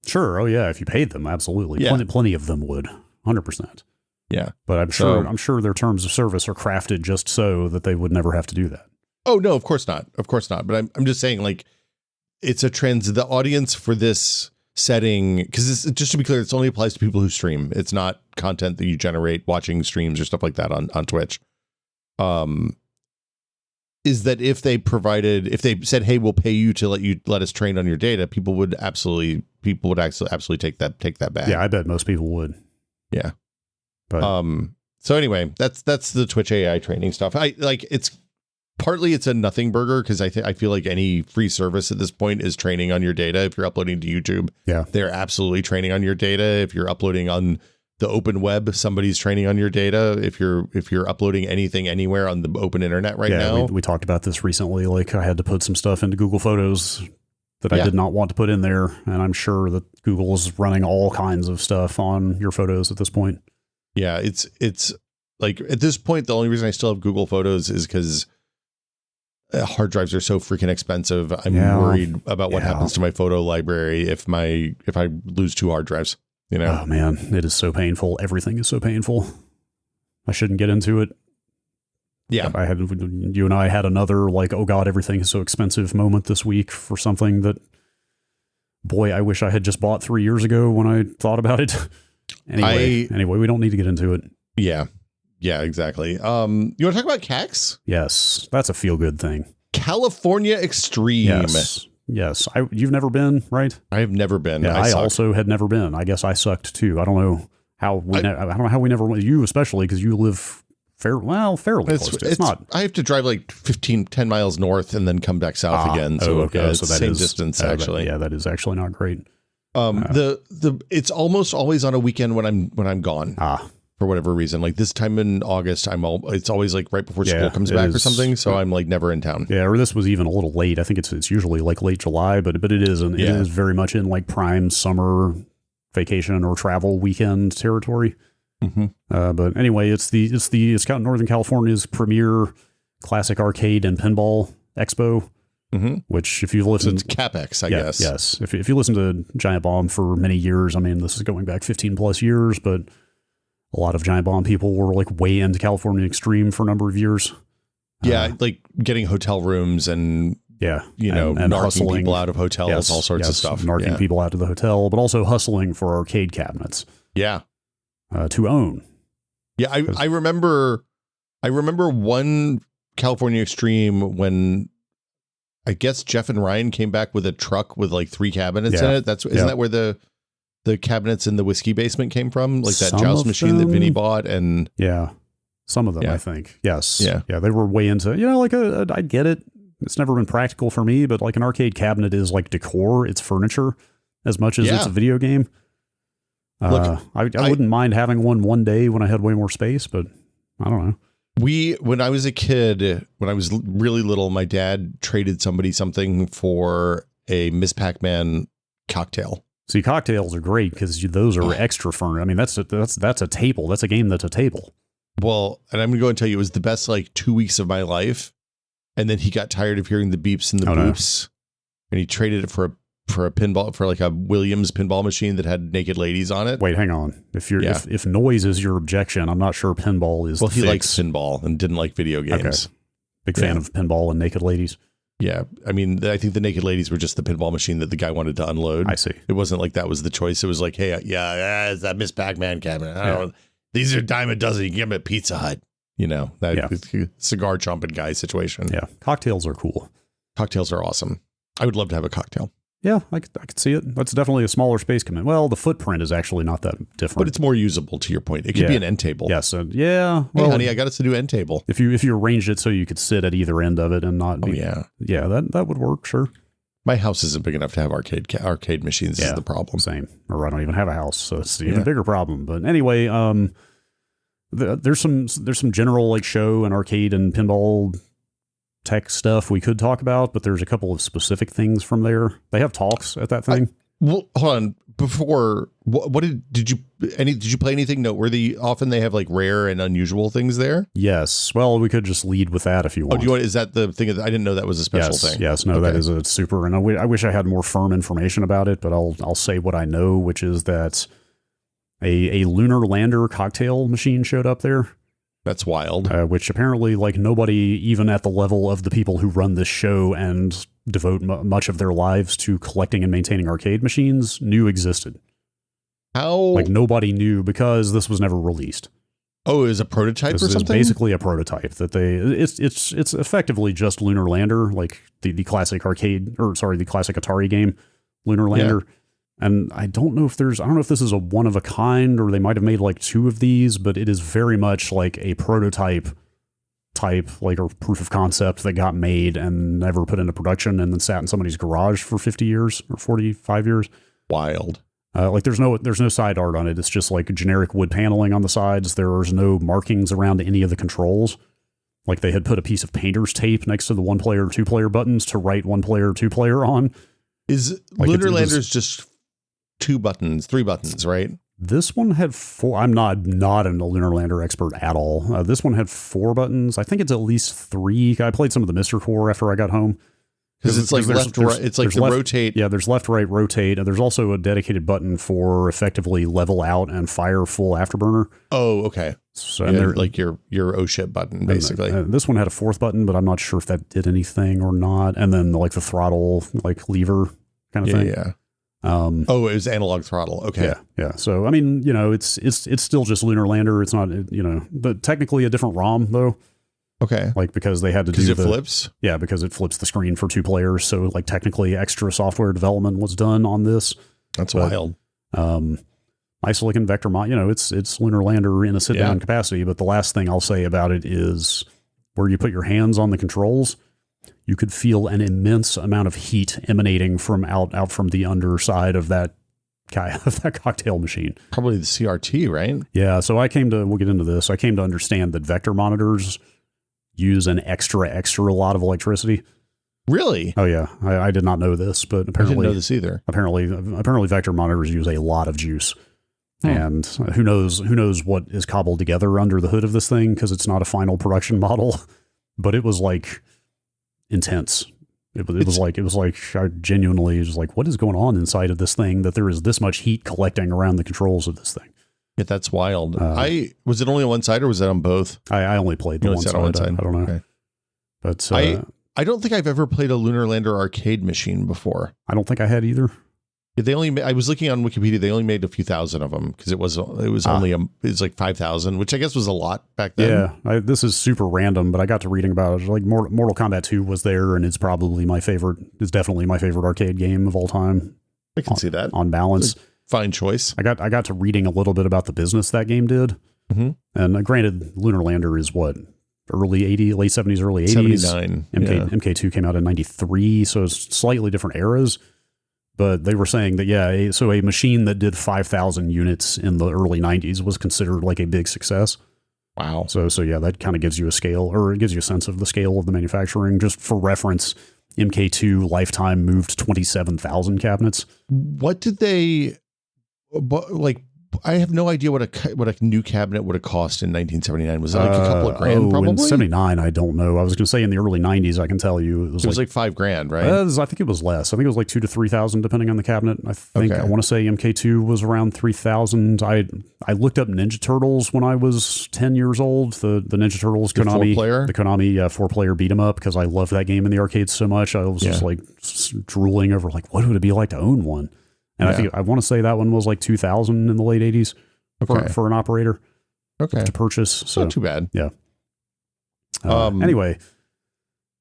Sure. Oh yeah. If you paid them, absolutely. Yeah. Plenty of them would. 100%. Yeah. But I'm sure their terms of service are crafted just so that they would never have to do that. Oh no, of course not. Of course not. But I'm just saying, like, it's the audience for this setting, because just to be clear, it only applies to people who stream. It's not content that you generate watching streams or stuff like that on Twitch. Is that if they said, hey, we'll pay you to let us train on your data, people would absolutely take that back. Yeah, I bet most people would. Yeah. But so anyway, that's the Twitch AI training stuff. It's a nothing burger, because I feel like any free service at this point is training on your data. If you're uploading to YouTube, they're absolutely training on your data. If you're uploading on the open web, somebody's training on your data. If you're uploading anything anywhere on the open internet now. We talked about this recently. Like, I had to put some stuff into Google Photos that I did not want to put in there. And I'm sure that Google is running all kinds of stuff on your photos at this point. Yeah, it's like, at this point, the only reason I still have Google Photos is because hard drives are so freaking expensive. I'm worried about what happens to my photo library if I lose 2 hard drives. You know? Oh man, it is so painful. Everything is so painful. I shouldn't get into it. Yeah. You and I had another, like, oh God, everything is so expensive moment this week for something that, boy, I wish I had just bought 3 years ago when I thought about it. Anyway, we don't need to get into it. Yeah. Yeah, exactly. You want to talk about CAX? Yes. That's a feel good thing. California Extreme. Yes. You've never been, right? I have never been. Yeah, I also had never been. I guess I sucked too. I don't know how we never went. You especially, because you live fairly close to it. It's not. I have to drive like 10 miles north and then come back south again. So okay. It's the same distance actually. That is actually not great. It's almost always on a weekend when I'm gone. For whatever reason, like this time in August, it's always like right before school comes back or something. So I'm like never in town. Yeah. Or this was even a little late. I think it's usually like late July, but it is, and it is very much in like prime summer vacation or travel weekend territory. Mm-hmm. But anyway, it's Northern California's premier classic arcade and pinball expo. Mm-hmm. Which, if you listen, it's CapEx, I guess. Yes. If you listen to Giant Bomb for many years, I mean, this is going back 15 plus years, but a lot of Giant Bomb people were like way into California Extreme for a number of years. Yeah, like getting hotel rooms and and narking hustling people out of hotels, all sorts of stuff. Narking people out to the hotel, but also hustling for arcade cabinets. Yeah. To own. Yeah, I remember one California Extreme when I guess Jeff and Ryan came back with a truck with like 3 cabinets in it. Isn't that where the cabinets in the whiskey basement came from? Like that joust machine that Vinny bought? And some of them, I think. Yes. Yeah. They were way into, I get it. It's never been practical for me, but like an arcade cabinet is like decor. It's furniture as much as it's a video game. Look, I wouldn't mind having one day when I had way more space, but I don't know. When I was a kid, when I was really little, my dad traded somebody something for a Miss Pac-Man cocktail. See, cocktails are great because those are extra fun. I mean, that's a table. That's a game that's a table. Well, and I'm going to go and tell you, it was the best like 2 weeks of my life. And then he got tired of hearing the beeps and the boops, and he traded it for a pinball, for like a Williams pinball machine that had naked ladies on it. Wait, hang on. If noise is your objection, I'm not sure pinball is. Well, he likes pinball and didn't like video games. Okay. Big fan of pinball and naked ladies. Yeah. I mean, I think the naked ladies were just the pinball machine that the guy wanted to unload. I see. It wasn't like that was the choice. It was like, hey, it's that Miss Pac-Man cabinet. I don't know. These are dime a dozen. You can get them at Pizza Hut. That cigar chomping guy situation. Yeah. Cocktails are cool. Cocktails are awesome. I would love to have a cocktail. Yeah, I could see it. That's definitely a smaller space commitment. Well, the footprint is actually not that different. But it's more usable, to your point. It could be an end table. Yes. Well, hey, honey, I got us to do end table. If you arranged it so you could sit at either end of it and not be... Yeah, that would work, sure. My house isn't big enough to have arcade machines is the problem. Same. Or I don't even have a house, so it's an even bigger problem. But anyway, there's some general like show and arcade and pinball tech stuff we could talk about, but there's a couple of specific things from there. They have talks at that thing. Well, hold on. before, what did you play anything noteworthy? Often they have like rare and unusual things there. Yes. Well, we could just lead with that if you want. Oh, do you want? Is that the thing? I didn't know that was a special thing. Yes. No, okay. That is a super. And I wish I had more firm information about it, but I'll say what I know, which is that a lunar lander cocktail machine showed up there. That's wild. Which apparently, like, nobody, even at the level of the people who run this show and devote much of their lives to collecting and maintaining arcade machines, knew existed. How? Like, nobody knew because this was never released. Oh, it was a prototype or something? It's basically a prototype that it's effectively just Lunar Lander, like the classic the classic Atari game, Lunar Lander. Yeah. And I don't know if this is a one of a kind or they might have made like two of these, but it is very much like a prototype type, like a proof of concept that got made and never put into production and then sat in somebody's garage for 50 years or 45 years. Wild. Like there's no side art on it. It's just like generic wood paneling on the sides. There's no markings around any of the controls. Like they had put a piece of painter's tape next to the 1-player or 2-player buttons to write 1-player or 2-player on. Is like Lunar Lander's just 3 buttons, right? This one had 4. I'm not a Lunar Lander expert at all. This one had 4 buttons. I think it's at least 3. I played some of the Mr. Core after I got home. Because it's like left, right. It's like the rotate. Yeah, there's left, right, rotate. And there's also a dedicated button for effectively level out and fire full afterburner. Oh, okay. So yeah, like your oh shit button, basically. This one had a 4th button, but I'm not sure if that did anything or not. And then like the throttle, like lever kind of thing. Yeah. It was analog throttle. Okay. Yeah. So I mean, it's still just Lunar Lander. It's not, but technically a different ROM though. Okay. Like because they had to do it flips? Yeah, because it flips the screen for 2 players. So like technically extra software development was done on this. That's wild. Isolation Vector Mod, it's Lunar Lander in a sit down capacity. But the last thing I'll say about it is where you put your hands on the controls, you could feel an immense amount of heat emanating from out from the underside of that cocktail machine. Probably the CRT, right? Yeah. So we'll get into this. I came to understand that vector monitors use an extra lot of electricity. Really? Oh yeah. I did not know this, but apparently I didn't know this either. Apparently vector monitors use a lot of juice. And who knows what is cobbled together under the hood of this thing, because it's not a final production model, but it was like intense. It was like I genuinely was like, what is going on inside of this thing that there is this much heat collecting around the controls of this thing? Yeah, that's wild. Was it only on one side or was that on both? I only played the one side. I don't know. Okay. But I don't think I've ever played a Lunar Lander arcade machine before. I don't think I had either. I was looking on Wikipedia. They only made a few thousand of them because it was like 5,000, which I guess was a lot back then. Yeah, this is super random, but I got to reading about it. Like Mortal Kombat 2 was there, and it's probably my favorite. It's definitely my favorite arcade game of all time. I can see that on balance. Fine choice. I got to reading a little bit about the business that game did, and granted, Lunar Lander is what, early 80s, late 70s, early 80s. 79. MK2 came out in 93, so it's slightly different eras. But they were saying that, so a machine that did 5,000 units in the early 90s was considered like a big success. Wow. So that kind of gives you a scale, or it gives you a sense of the scale of the manufacturing. Just for reference, MK2 lifetime moved 27,000 cabinets. What did they, like, I have no idea what a new cabinet would have cost in 1979. Was it like a couple of grand probably? In 79, I don't know. I was going to say in the early 90s, I can tell you. It was like $5,000, right? I think it was less. I think it was like 2,000 to 3,000 depending on the cabinet. I want to say MK2 was around 3,000. I looked up Ninja Turtles when I was 10 years old. The Ninja Turtles Konami 4-player beat 'em up, because I loved that game in the arcade so much. I was just like drooling over like, what would it be like to own one? And I want to say that one was like 2,000 in the late 80s for an operator to purchase. So not too bad. Yeah. Anyway,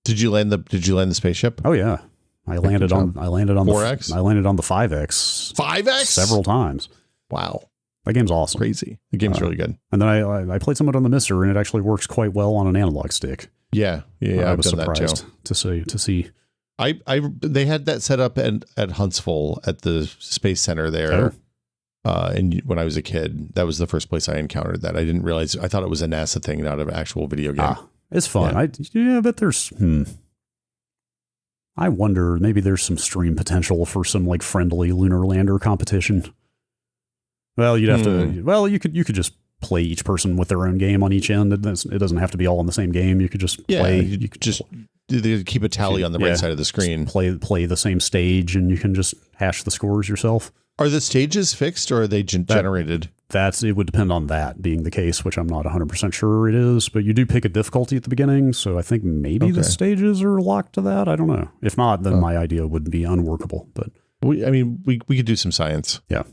did you land the spaceship? Oh yeah, I landed on 4X. I landed on the 5X. 5X several times. Wow, that game's awesome. Crazy. The game's really good. And then I played some of it on the Mister, and it actually works quite well on an analog stick. Yeah. I was surprised to see. They had that set up at Huntsville at the Space Center there. And when I was a kid, that was the first place I encountered that. I didn't realize. I thought it was a NASA thing, not an actual video game. It's fun. Yeah. I bet there's. I wonder, maybe there's some stream potential for some like friendly lunar lander competition. Well, you'd have to. Well, you could just play each person with their own game on each end. It doesn't have to be all in the same game. You could just play. You could just keep a tally on the right side of the screen. Play the same stage, and you can just hash the scores yourself. Are the stages fixed or are they generated? It would depend on that being the case, which I'm not 100% sure it is. But you do pick a difficulty at the beginning, so I think maybe the stages are locked to that. I don't know. If not, then my idea would be unworkable. But we could do some science. Yeah.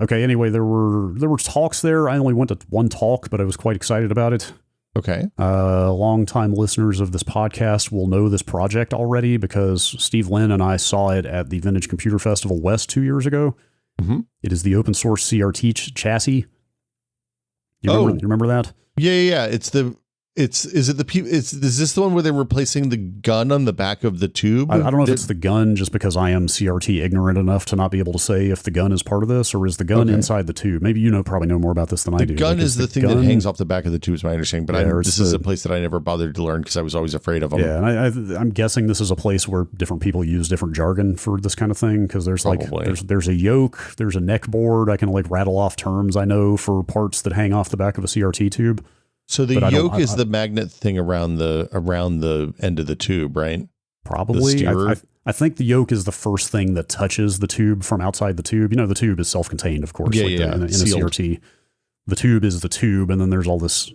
Okay. Anyway, there were talks there. I only went to one talk, but I was quite excited about it. Okay. Longtime listeners of this podcast will know this project already because Steve Lynn and I saw it at the Vintage Computer Festival West 2 years ago. Mm-hmm. It is the open source CRT chassis. You remember that? Yeah. Is this the one where they're replacing the gun on the back of the tube? I don't know if it's the gun just because I am CRT ignorant enough to not be able to say if the gun is part of this or is the gun inside the tube. Maybe probably know more about this than I do. The gun is the thing that hangs off the back of the tube is my understanding, but this is a place that I never bothered to learn because I was always afraid of them. Yeah, and I'm guessing this is a place where different people use different jargon for this kind of thing because there's there's a yoke, there's a neck board. I can like rattle off terms I know for parts that hang off the back of a CRT tube. So the yoke is the magnet thing around the end of the tube, right? Probably. I think the yoke is the first thing that touches the tube from outside the tube. The tube is self-contained, of course. In a CRT. The tube is the tube, and then there's all this,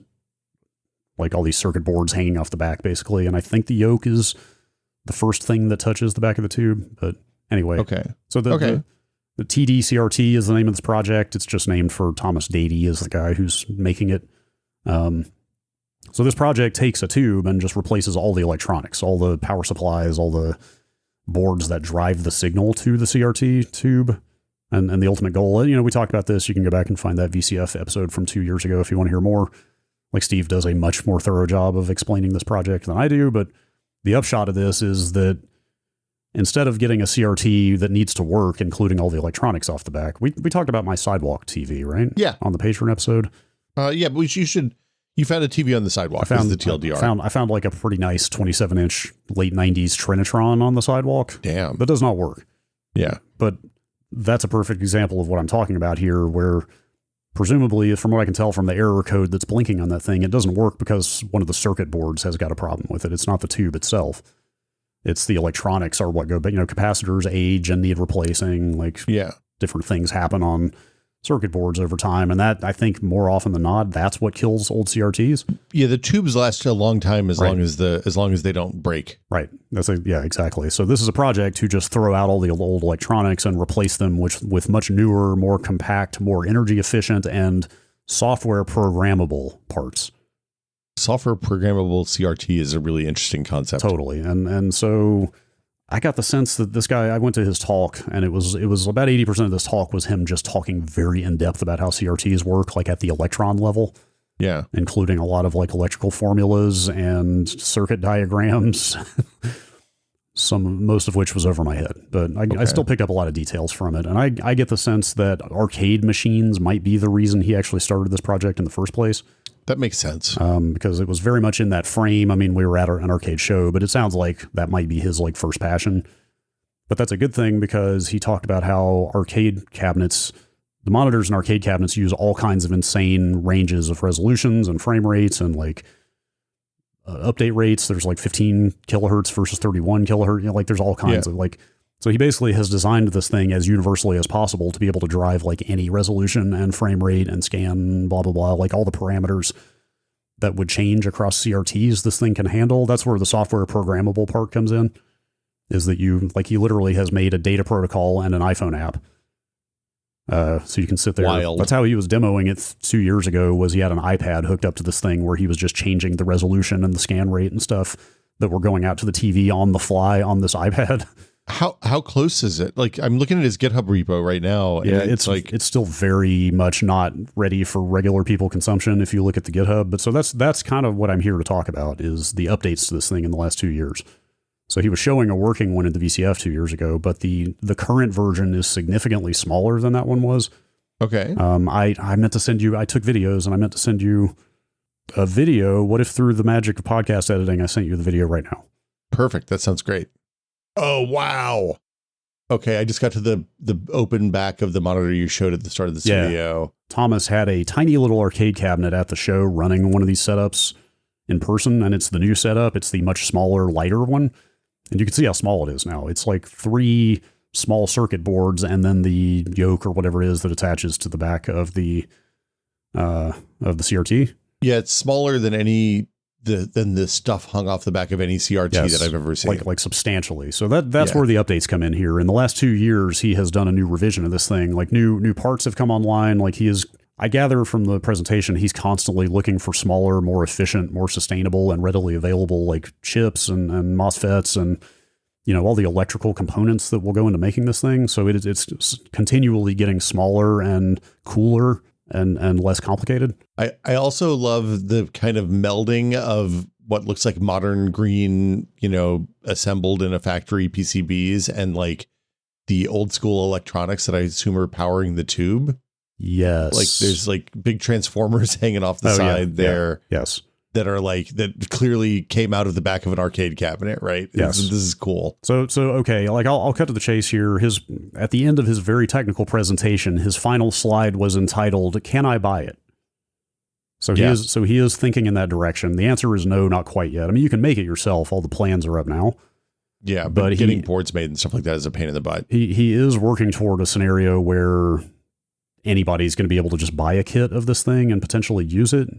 like all these circuit boards hanging off the back, basically. And I think the yoke is the first thing that touches the back of the tube. But anyway. Okay. So the TD CRT is the name of this project. It's just named for Thomas Dady as the guy who's making it. So this project takes a tube and just replaces all the electronics, all the power supplies, all the boards that drive the signal to the CRT tube. And the ultimate goal, we talked about this. You can go back and find that VCF episode from 2 years ago if you want to hear more. Like Steve does a much more thorough job of explaining this project than I do. But the upshot of this is that instead of getting a CRT that needs to work, including all the electronics off the back, we talked about my sidewalk TV, right? Yeah. On the Patreon episode. But you found a TV on the sidewalk. I found the TLDR. I found like a pretty nice 27-inch late 90s Trinitron on the sidewalk. Damn. That does not work. Yeah. But that's a perfect example of what I'm talking about here, where presumably, from what I can tell from the error code that's blinking on that thing, it doesn't work because one of the circuit boards has got a problem with it. It's not the tube itself. It's the electronics are what go, but capacitors age and need replacing. Different things happen on circuit boards over time, and that I think more often than not, that's what kills old CRTs. Yeah, the tubes last a long time as long as they don't break. Right. Exactly. So this is a project to just throw out all the old electronics and replace them with much newer, more compact, more energy efficient, and software programmable parts. Software programmable CRT is a really interesting concept. Totally, and so I got the sense that this guy, I went to his talk, and it was about 80% of this talk was him just talking very in depth about how CRTs work, like at the electron level. Yeah. Including a lot of like electrical formulas and circuit diagrams, most of which was over my head. But I still picked up a lot of details from it. And I get the sense that arcade machines might be the reason he actually started this project in the first place. That makes sense. Because it was very much in that frame. I mean, we were at an arcade show, but it sounds like that might be his like first passion. But that's a good thing because he talked about how arcade cabinets, the monitors in arcade cabinets use all kinds of insane ranges of resolutions and frame rates and like update rates. There's like 15 kilohertz versus 31 kilohertz. There's all kinds of so he basically has designed this thing as universally as possible to be able to drive like any resolution and frame rate and scan, blah, blah, blah, like all the parameters that would change across CRTs this thing can handle. That's where the software programmable part comes in, is that he literally has made a data protocol and an iPhone app. So you can sit there. Wild. That's how he was demoing it 2 years ago, was he had an iPad hooked up to this thing where he was just changing the resolution and the scan rate and stuff that were going out to the TV on the fly on this iPad. How close is it? Like, I'm looking at his GitHub repo right now. Yeah, it's still very much not ready for regular people consumption if you look at the GitHub. But so that's kind of what I'm here to talk about, is the updates to this thing in the last 2 years. So he was showing a working one in the VCF 2 years ago, but the current version is significantly smaller than that one was. Okay. I meant to send you, I took videos and I meant to send you a video. What if through the magic of podcast editing, I sent you the video right now? Perfect. That sounds great. Oh, wow. Okay, I just got to the open back of the monitor you showed at the start of this video. Thomas had a tiny little arcade cabinet at the show running one of these setups in person, and it's the new setup. It's the much smaller, lighter one. And you can see how small it is now. It's like 3 small circuit boards and then the yoke or whatever it is that attaches to the back of the CRT. Yeah, it's smaller than than the stuff hung off the back of any CRT that I've ever seen. Like substantially. So that's where the updates come in here. In the last 2 years, he has done a new revision of this thing. Like new parts have come online. Like I gather from the presentation, he's constantly looking for smaller, more efficient, more sustainable and readily available like chips and MOSFETs and, all the electrical components that will go into making this thing. So it's continually getting smaller and cooler and less complicated. I also love the kind of melding of what looks like modern green, assembled in a factory PCBs and like the old school electronics that I assume are powering the tube. Yes. Like there's like big transformers hanging off the side there. Yeah. Yes. That are that clearly came out of the back of an arcade cabinet, right? Yes. This is cool. So okay, like I'll cut to the chase here. At the end of his very technical presentation, his final slide was entitled, "Can I buy it?" So he is thinking in that direction. The answer is no, not quite yet. I mean, you can make it yourself. All the plans are up now. Yeah, but getting boards made and stuff like that is a pain in the butt. He is working toward a scenario where anybody's going to be able to just buy a kit of this thing and potentially use it.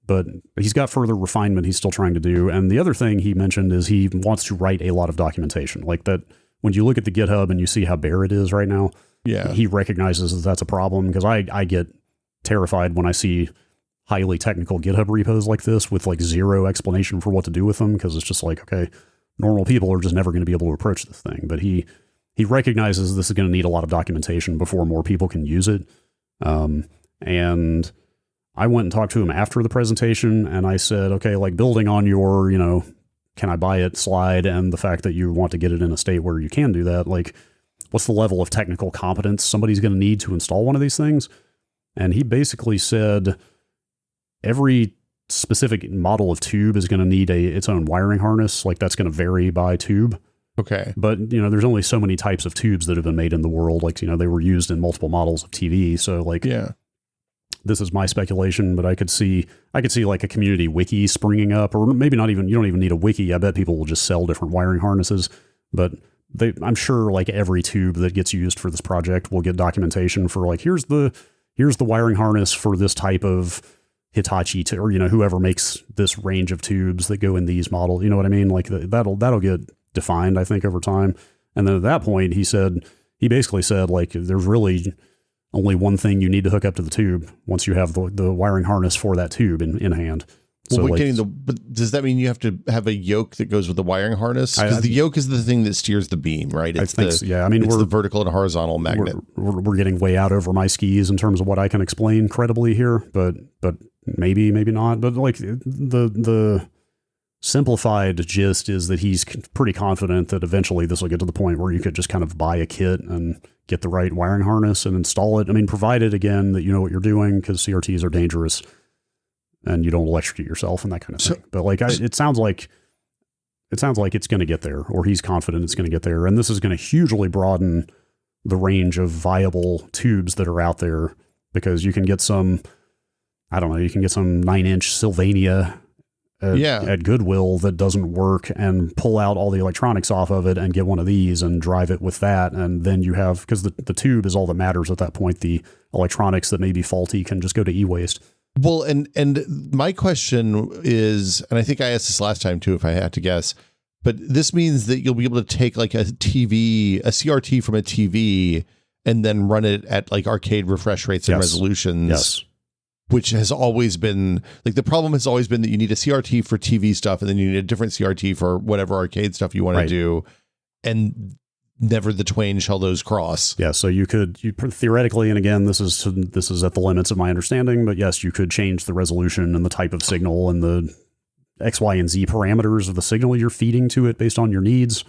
But he's got further refinement he's still trying to do. And the other thing he mentioned is he wants to write a lot of documentation. Like that, when you look at the GitHub and you see how bare it is right now, he recognizes that that's a problem, because I get terrified when I see highly technical GitHub repos like this with like zero explanation for what to do with them, because it's just like, okay, normal people are just never going to be able to approach this thing. But he recognizes this is going to need a lot of documentation before more people can use it. And I went and talked to him after the presentation, and I said, okay, like building on your, can I buy it slide and the fact that you want to get it in a state where you can do that, like what's the level of technical competence somebody's going to need to install one of these things? And he basically said every specific model of tube is going to need its own wiring harness. Like that's going to vary by tube. Okay. But, there's only so many types of tubes that have been made in the world. Like, they were used in multiple models of TV. So like, this is my speculation, but I could see like a community wiki springing up, or maybe not even, you don't even need a wiki. I bet people will just sell different wiring harnesses, but I'm sure like every tube that gets used for this project will get documentation for like, here's the wiring harness for this type of Hitachi or, whoever makes this range of tubes that go in these models. You know what I mean? Like that'll get defined, I think, over time. And then at that point, he basically said like, there's really only one thing you need to hook up to the tube once you have the wiring harness for that tube in hand. Well, so but does that mean you have to have a yoke that goes with the wiring harness? Because the yoke is the thing that steers the beam, right? I think so, yeah. I mean, it's the vertical and horizontal magnet. We're getting way out over my skis in terms of what I can explain credibly here, but maybe not. But like the simplified gist is that he's pretty confident that eventually this will get to the point where you could just kind of buy a kit and get the right wiring harness and install it. I mean, provided again that you know what you're doing, because CRTs are dangerous and you don't electrocute yourself and that kind of thing. But like, it sounds like it's going to get there, or he's confident it's going to get there. And this is going to hugely broaden the range of viable tubes that are out there, because you can get some 9-inch Sylvania at Goodwill that doesn't work, and pull out all the electronics off of it and get one of these and drive it with that. And then you have, because the tube is all that matters at that point, the electronics that may be faulty can just go to e-waste. Well, and my question is, and I think I asked this last time too, if I had to guess, but this means that you'll be able to take like a CRT from a TV and then run it at like arcade refresh rates and resolutions. Yes. Which has always been like, the problem has always been that you need a CRT for TV stuff, and then you need a different CRT for whatever arcade stuff you want to do. And never the twain shall those cross. Yeah. So you theoretically, and again, this is at the limits of my understanding, but yes, you could change the resolution and the type of signal and the X, Y, and Z parameters of the signal you're feeding to it based on your needs.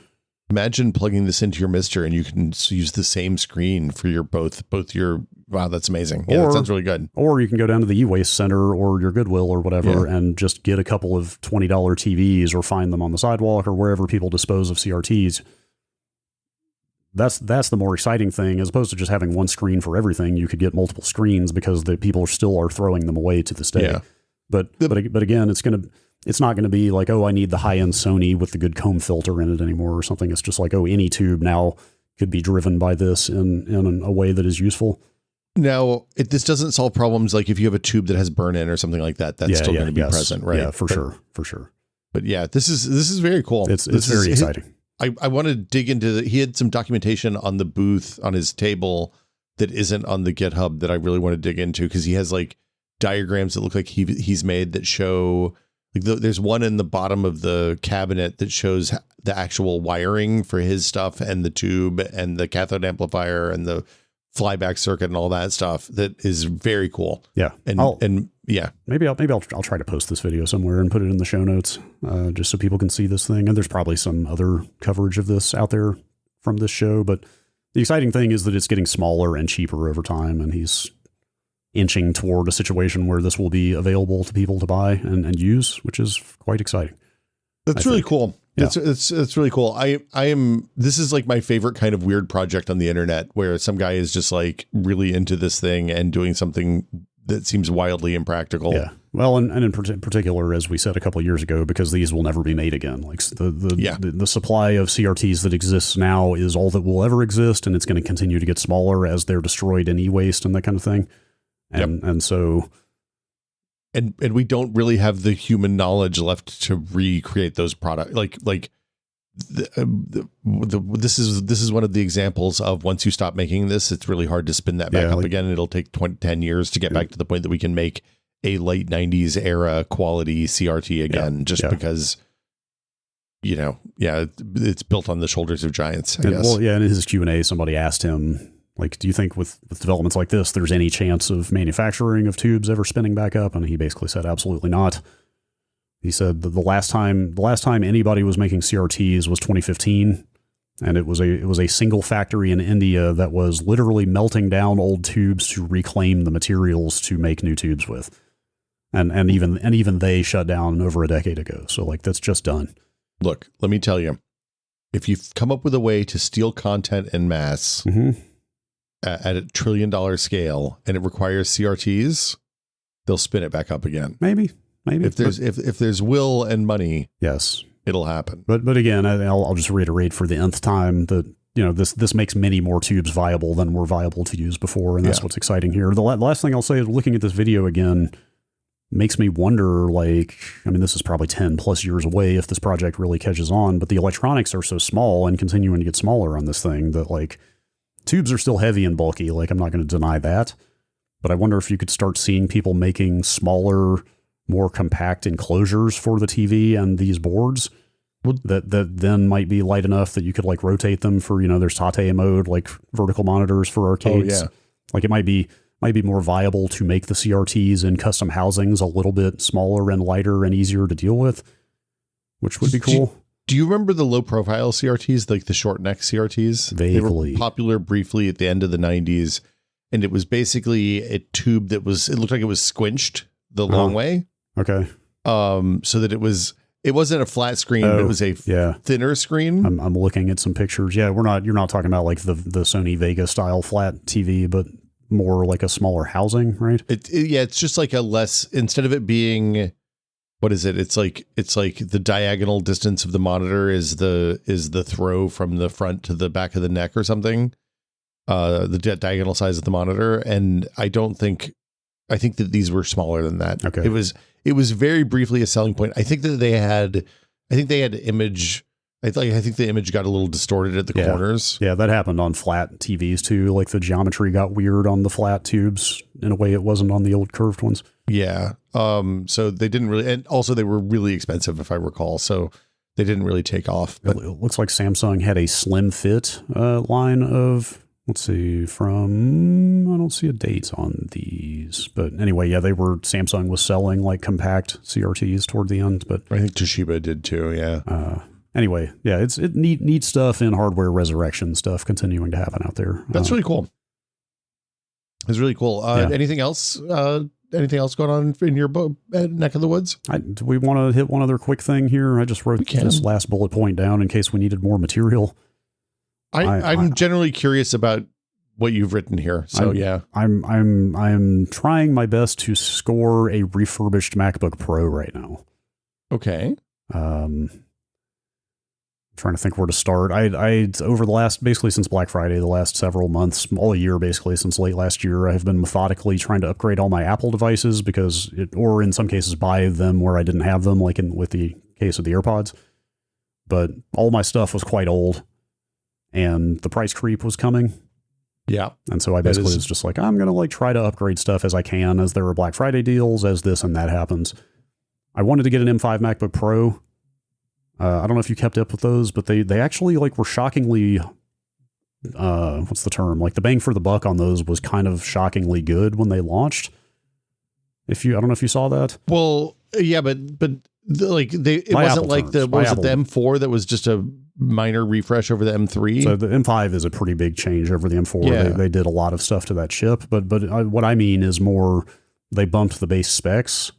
Imagine plugging this into your Mister and you can use the same screen for your both your. Wow, that's amazing. Yeah, that sounds really good. Or you can go down to the e-waste center or your Goodwill or whatever and just get a couple of $20 TVs or find them on the sidewalk or wherever people dispose of CRTs. That's the more exciting thing, as opposed to just having one screen for everything. You could get multiple screens because the people still are throwing them away to this day. Yeah. But again, it's not gonna be like, oh, I need the high end Sony with the good comb filter in it anymore or something. It's just like, oh, any tube now could be driven by this in a way that is useful. Now, this doesn't solve problems like if you have a tube that has burn-in or something like that. That's still going to be present, right? Yeah, for sure. But yeah, this is very cool. It's very exciting. I want to dig into he had some documentation on the booth on his table that isn't on the GitHub that I really want to dig into, because he has like diagrams that look like he's made that show like there's one in the bottom of the cabinet that shows the actual wiring for his stuff and the tube and the cathode amplifier and the flyback circuit and all that stuff. That is very cool. Yeah. And yeah, maybe I'll try to post this video somewhere and put it in the show notes, just so people can see this thing. And there's probably some other coverage of this out there from this show, but the exciting thing is that it's getting smaller and cheaper over time. And he's inching toward a situation where this will be available to people to buy and use, which is quite exciting. That's really cool. Yeah. It's really cool. This is like my favorite kind of weird project on the internet, where some guy is just like really into this thing and doing something that seems wildly impractical. Yeah. Well, and in particular, as we said a couple of years ago, because these will never be made again. Like the supply of CRTs that exists now is all that will ever exist, and it's going to continue to get smaller as they're destroyed in e-waste and that kind of thing. And so. And we don't really have the human knowledge left to recreate those products. This is one of the examples of, once you stop making this, it's really hard to spin that back up again. And it'll take 10 years to get back to the point that we can make a late 90s era quality CRT again, because, it's built on the shoulders of giants, I guess. Well, yeah. In his Q&A, somebody asked him, like, do you think with developments like this, there's any chance of manufacturing of tubes ever spinning back up? And he basically said, absolutely not. He said that the last time anybody was making CRTs was 2015. And it was a single factory in India that was literally melting down old tubes to reclaim the materials to make new tubes with. And even they shut down over a decade ago. So like, that's just done. Look, let me tell you, if you've come up with a way to steal content en masse, at $1 trillion scale, and it requires CRTs, they'll spin it back up again. Maybe if there's will and money, yes, it'll happen. But again, I'll just reiterate for the nth time that this makes many more tubes viable than were viable to use before, and that's what's exciting here. The last thing I'll say is, looking at this video again makes me wonder. This is probably 10 plus years away if this project really catches on, but the electronics are so small and continuing to get smaller on this thing that tubes are still heavy and bulky. I'm not going to deny that, but I wonder if you could start seeing people making smaller, more compact enclosures for the TV and these boards that then might be light enough that you could rotate them for, there's Tate mode, vertical monitors for arcades. Oh, yeah. It might be more viable to make the CRTs in custom housings a little bit smaller and lighter and easier to deal with, which would be cool. Do you remember the low profile CRTs, like the short neck CRTs? Vaguely. They were popular briefly at the end of the 90s. And it was basically a tube it looked like it was squinched the long way. Okay. So that it wasn't a flat screen, but it was a thinner screen. I'm looking at some pictures. Yeah. You're not talking about the Sony Vega style flat TV, but more like a smaller housing, right? It's just like instead of it being, what is it? It's like the diagonal distance of the monitor is the throw from the front to the back of the neck or something. The diagonal size of the monitor. And I think that these were smaller than that. Okay. It was very briefly a selling point. I think that they had image. I think the image got a little distorted at the corners. Yeah, that happened on flat TVs too. The geometry got weird on the flat tubes in a way it wasn't on the old curved ones. Yeah. So they didn't really, and also they were really expensive, if I recall. So they didn't really take off. But it looks like Samsung had a slim fit line of, let's see, I don't see a date on these, but anyway, Samsung was selling compact CRTs toward the end, but I think Toshiba did too. Yeah. Anyway, yeah, it's neat stuff in hardware resurrection stuff continuing to happen out there. That's really cool. It's really cool. Anything else? Anything else going on in your neck of the woods? Do we want to hit one other quick thing here? I just wrote this last bullet point down in case we needed more material. I'm generally curious about what you've written here. So I'm trying my best to score a refurbished MacBook Pro right now. Okay. Trying to think where to start. I over the last, basically since Black Friday, the last several months, all year, basically since late last year, I have been methodically trying to upgrade all my Apple devices or in some cases buy them where I didn't have them, like with the case of the AirPods. But all my stuff was quite old and the price creep was coming. Yeah. And so I basically was just like, I'm going to like try to upgrade stuff as I can, as there are Black Friday deals, as this and that happens. I wanted to get an M5 MacBook Pro. I don't know if you kept up with those, but they actually like were shockingly, what's the term? Like the bang for the buck on those was kind of shockingly good when they launched. I don't know if you saw that. Well, yeah, but it wasn't like the M4 that was just a minor refresh over the M3. So the M5 is a pretty big change over the M4. Yeah. They did a lot of stuff to that chip, but what I mean is more they bumped the base specs.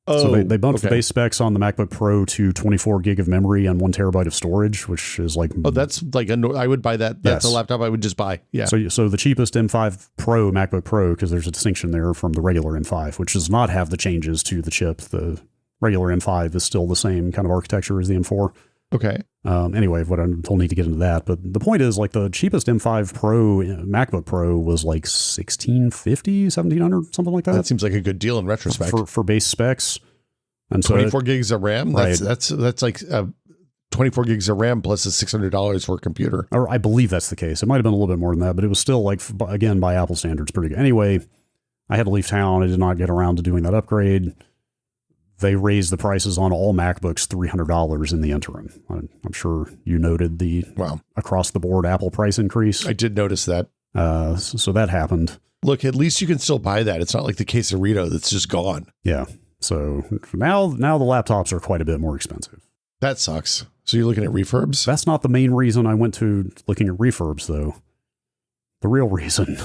So they bumped the base specs on the MacBook Pro to 24 gig of memory and 1 terabyte of storage, which is like... Oh, that's like... I would buy that. That's a laptop I would just buy. Yeah. So the cheapest M5 Pro, MacBook Pro, because there's a distinction there from the regular M5, which does not have the changes to the chip. The regular M5 is still the same kind of architecture as the M4. Okay. Anyway, what I don't need to get into that, but the point is like the cheapest M5 Pro MacBook Pro was like $1,650, $1,700, something like that. That seems like a good deal in retrospect for base specs. And 24 gigs of RAM. Right. That's like 24 gigs of RAM plus a $600 for a computer. Or I believe that's the case. It might have been a little bit more than that, but it was still like, again, by Apple standards, pretty good. Anyway, I had to leave town. I did not get around to doing that upgrade. They raised the prices on all MacBooks $300 in the interim. I'm sure you noted the across the board Apple price increase. I did notice that. So that happened. Look, at least you can still buy that. It's not like the Quesarito that's just gone. Yeah. So now the laptops are quite a bit more expensive. That sucks. So you're looking at refurbs? That's not the main reason I went to looking at refurbs, though. The real reason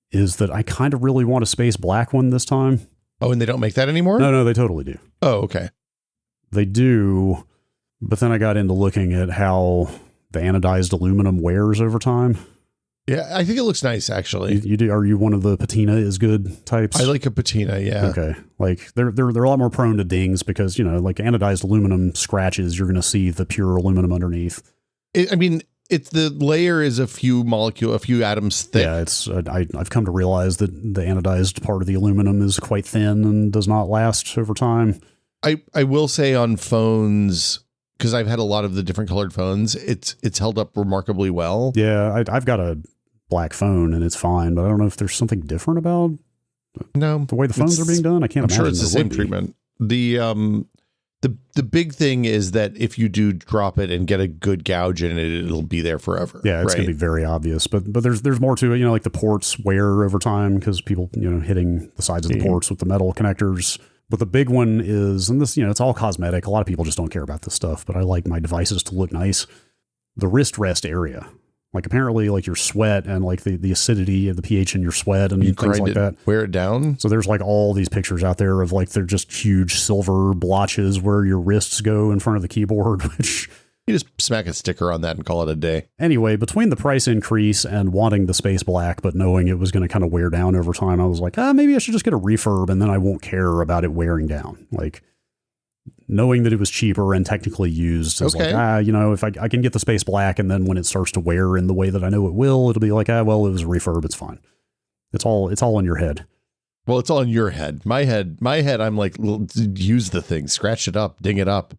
is that I kind of really want a space black one this time. Oh, and they don't make that anymore? No, they totally do. Oh, okay. They do, but then I got into looking at how the anodized aluminum wears over time. Yeah, I think it looks nice, actually. You do? Are you one of the patina is good types? I like a patina, yeah. Okay. Like they're a lot more prone to dings because, like anodized aluminum scratches, you're going to see the pure aluminum underneath. The layer is a few atoms thick. Yeah, I've come to realize that the anodized part of the aluminum is quite thin and does not last over time. I will say on phones, because I've had a lot of the different colored phones, it's held up remarkably well. Yeah, I've got a black phone and it's fine, but I don't know if there's something different about the way the phones are being done. I can't imagine. I'm sure it's the same treatment. The big thing is that if you do drop it and get a good gouge in it, it'll be there forever. Yeah, it's going to be very obvious. But there's more to it. Like the ports wear over time because people hitting the sides of the ports with the metal connectors. But the big one is, and this it's all cosmetic. A lot of people just don't care about this stuff. But I like my devices to look nice. The wrist rest area. Like apparently like your sweat and like the acidity of the pH in your sweat and things like that. Wear it down. So there's like all these pictures out there of like they're just huge silver blotches where your wrists go in front of the keyboard, which you just smack a sticker on that and call it a day. Anyway, between the price increase and wanting the space black, but knowing it was going to kind of wear down over time, I was like, maybe I should just get a refurb and then I won't care about it wearing down. Like knowing that it was cheaper and technically used is like, if I can get the space black and then when it starts to wear in the way that I know it will, it'll be like, it was a refurb. It's fine. It's all in your head. Well, it's all in your head. My head, I'm like, use the thing, scratch it up, ding it up.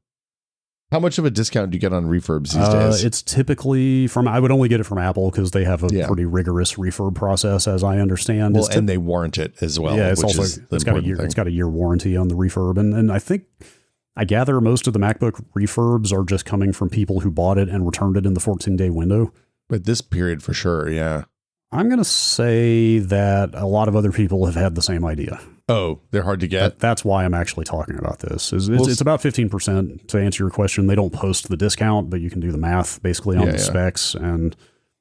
How much of a discount do you get on refurbs these days? It's typically I would only get it from Apple because they have a pretty rigorous refurb process, as I understand. Well, and they warrant it as well. Yeah, it's got a year warranty on the refurb. And I gather most of the MacBook refurbs are just coming from people who bought it and returned it in the 14-day window. But this period for sure, yeah. I'm going to say that a lot of other people have had the same idea. Oh, they're hard to get. That's why I'm actually talking about this. It's about 15% to answer your question. They don't post the discount, but you can do the math basically on the specs. And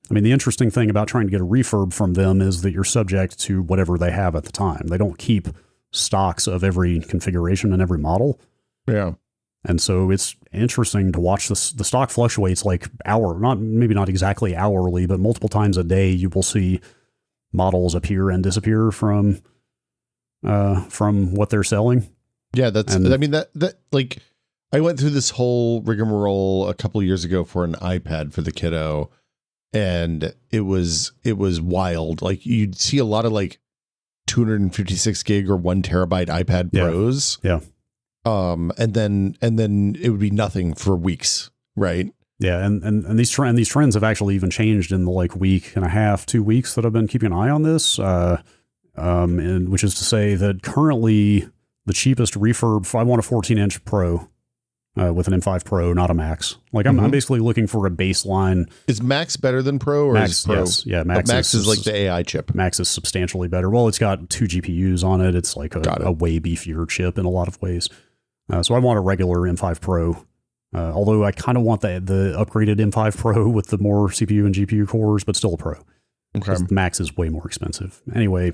I mean, the interesting thing about trying to get a refurb from them is that you're subject to whatever they have at the time. They don't keep stocks of every configuration and every model. Yeah. And so it's interesting to watch this. The stock fluctuates like maybe not exactly hourly, but multiple times a day you will see models appear and disappear from what they're selling. Yeah, that like I went through this whole rigmarole a couple of years ago for an iPad for the kiddo, and it was wild. Like you'd see a lot of like 256 gig or 1 terabyte iPad Pros. Yeah. And then it would be nothing for weeks, right? Yeah, and these trends have actually even changed in the like week and a half, 2 weeks that I've been keeping an eye on this. And which is to say that currently the cheapest refurb, I want a 14-inch Pro with an M5 Pro, not a Max. Like I'm basically looking for a baseline. Is Max better than Pro, or Max? Is Pro? Yes, yeah. Max is like the AI chip. Max is substantially better. Well, it's got 2 GPUs on it. It's like a way beefier chip in a lot of ways. So I want a regular M5 Pro. Although I kind of want the upgraded M5 Pro with the more CPU and GPU cores, but still a Pro. Okay. Max is way more expensive. Anyway,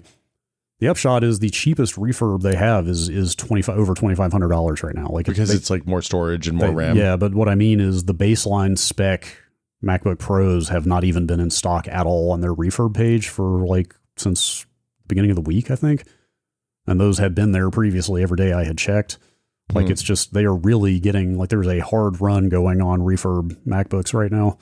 the upshot is the cheapest refurb they have is over $2,500 right now. Like because it's like more storage and more RAM. Yeah, but what I mean is the baseline spec MacBook Pros have not even been in stock at all on their refurb page for like since the beginning of the week, I think. And those had been there previously every day I had checked. Like it's just, they are really getting, like there's a hard run going on refurb MacBooks right now.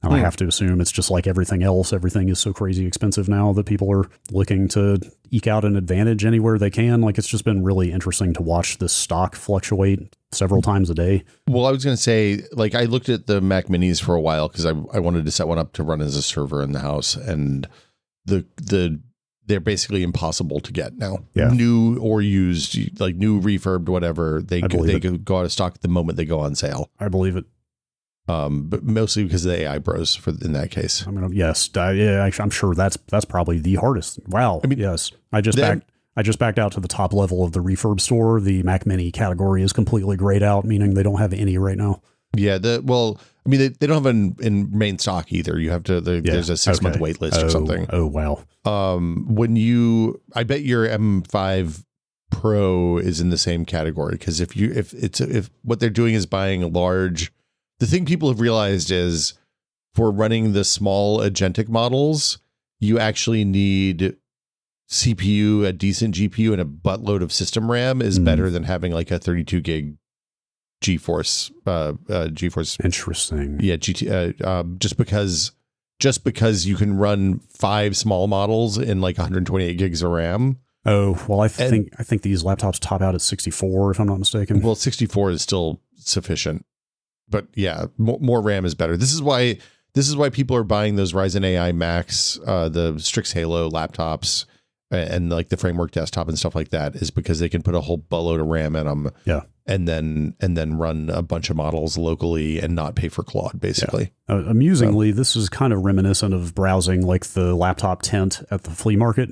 And I have to assume it's just like everything else. Everything is so crazy expensive now that people are looking to eke out an advantage anywhere they can. Like it's just been really interesting to watch this stock fluctuate several times a day. Well, I was going to say, like I looked at the Mac Minis for a while because I wanted to set one up to run as a server in the house, and they're basically impossible to get now. Yeah. New or used, like new, refurbed, whatever. They go out of stock the moment they go on sale. I believe it. But mostly because of the AI Bros in that case. I mean, yes, actually, I'm sure that's probably the hardest. Wow. I mean, yes, I just backed out to the top level of the refurb store. The Mac Mini category is completely grayed out, meaning they don't have any right now. Yeah. They don't have in main stock either. You have to. There's a 6-month wait list or something. Oh wow. I bet your M5 Pro is in the same category, because if what they're doing is buying a large. The thing people have realized is for running the small agentic models, you actually need CPU, a decent GPU, and a buttload of system RAM is better than having like a 32 gig GeForce. Interesting. Yeah, just because you can run 5 small models in like 128 gigs of RAM. Oh, well, I think these laptops top out at 64, if I'm not mistaken. Well, 64 is still sufficient. But yeah, more RAM is better. This is why people are buying those Ryzen AI Max, the Strix Halo laptops, and like the Framework desktop and stuff like that, is because they can put a whole buttload of RAM in them. Yeah, and then run a bunch of models locally and not pay for Claude, basically. Yeah. Amusingly, this is kind of reminiscent of browsing like the laptop tent at the flea market.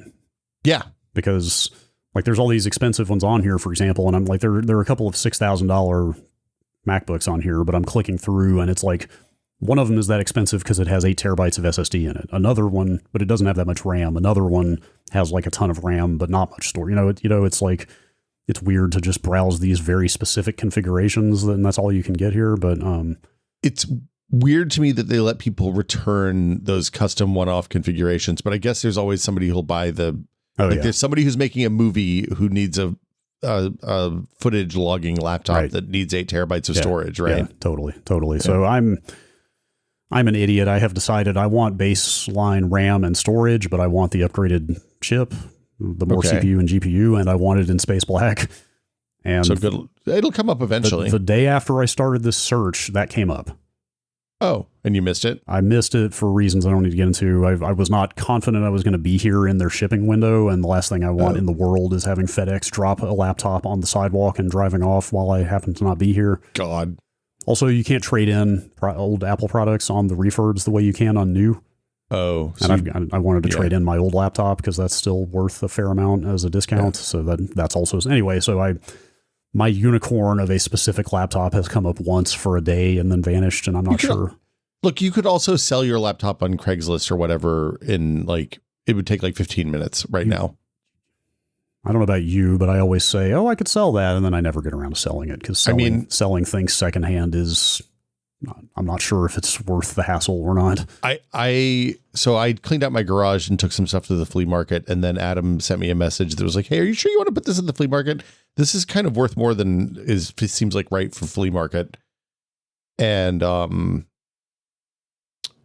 Yeah, because like there's all these expensive ones on here, for example, and I'm like there are a couple of $6,000 MacBooks on here, but I'm clicking through and it's like one of them is that expensive because it has 8 terabytes of SSD in it. Another one, but it doesn't have that much RAM. Another one has like a ton of RAM, but not much storage. It's like, it's weird to just browse these very specific configurations, and that's all you can get here. But it's weird to me that they let people return those custom one-off configurations, but I guess there's always somebody who'll buy there's somebody who's making a movie who needs a footage logging laptop that needs 8 terabytes of storage, right? Yeah, totally. Yeah. So I'm an idiot. I have decided I want baseline RAM and storage, but I want the upgraded chip, the more CPU and GPU, and I want it in space black. And so good. It'll come up eventually. The day after I started this search, that came up. Oh, and you missed it? I missed it for reasons I don't need to get into. I was not confident I was going to be here in their shipping window, and the last thing I want in the world is having FedEx drop a laptop on the sidewalk and driving off while I happen to not be here. God. Also, you can't trade in old Apple products on the refurbs the way you can on new. Oh, so and I wanted to trade in my old laptop because that's still worth a fair amount as a discount. Yeah. So that's also anyway. So my unicorn of a specific laptop has come up once for a day and then vanished, and I'm not sure. Look, you could also sell your laptop on Craigslist or whatever in like, it would take like 15 minutes right now. I don't know about you, but I always say, I could sell that. And then I never get around to selling it because selling things secondhand is, I'm not sure if it's worth the hassle or not. So I cleaned out my garage and took some stuff to the flea market. And then Adam sent me a message that was like, hey, are you sure you want to put this in the flea market? This is kind of worth more than it seems like right for flea market. And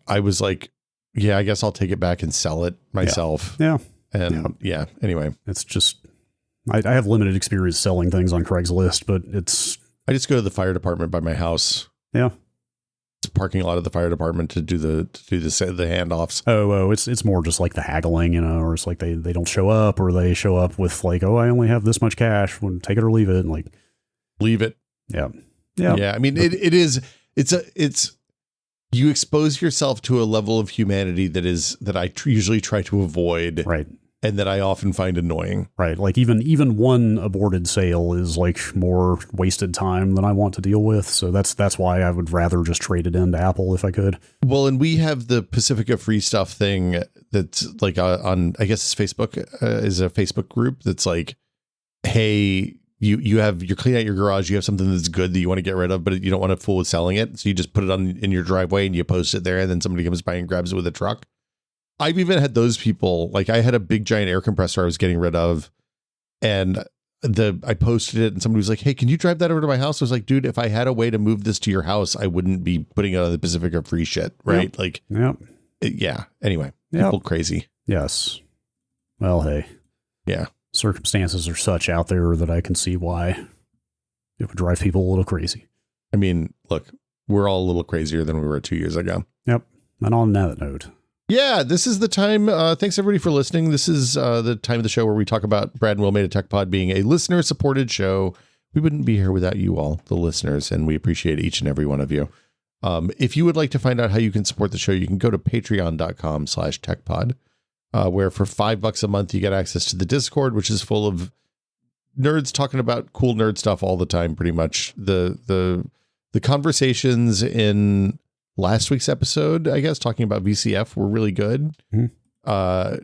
I was like, yeah, I guess I'll take it back and sell it myself. Yeah. And anyway, it's just, I have limited experience selling things on Craigslist, but I just go to the fire department by my house. Yeah. It's a parking lot of the fire department to do the handoffs. Oh, it's more just like the haggling, or it's like they don't show up, or they show up with like, I only have this much cash, take it or leave it. And like, leave it. Yeah. I mean, it's you expose yourself to a level of humanity that I usually try to avoid. Right. And that I often find annoying. Right. Like even one aborted sale is like more wasted time than I want to deal with. So that's why I would rather just trade it into Apple if I could. Well, and we have the Pacifica Free Stuff thing that's like on, I guess Facebook is a Facebook group that's like, hey, you're cleaning out your garage. You have something that's good that you want to get rid of, but you don't want to fool with selling it. So you just put it in your driveway and you post it there, and then somebody comes by and grabs it with a truck. I've even had those people, like I had a big giant air compressor I was getting rid of, and I posted it and somebody was like, hey, can you drive that over to my house? I was like, dude, if I had a way to move this to your house, I wouldn't be putting it on the Pacifica Free shit. Right. Yep. Like, yeah. Anyway, people crazy. Yes. Well, hey, yeah. Circumstances are such out there that I can see why it would drive people a little crazy. I mean, look, we're all a little crazier than we were 2 years ago. Yep. And on that note, yeah, this is the time. Thanks, everybody, for listening. This is the time of the show where we talk about Brad and Will Made a Tech Pod being a listener-supported show. We wouldn't be here without you all, the listeners, and we appreciate each and every one of you. If you would like to find out how you can support the show, you can go to patreon.com/techpod, where for $5 a month, you get access to the Discord, which is full of nerds talking about cool nerd stuff all the time, pretty much. The conversations in last week's episode, I guess, talking about VCF were really good. Mm-hmm.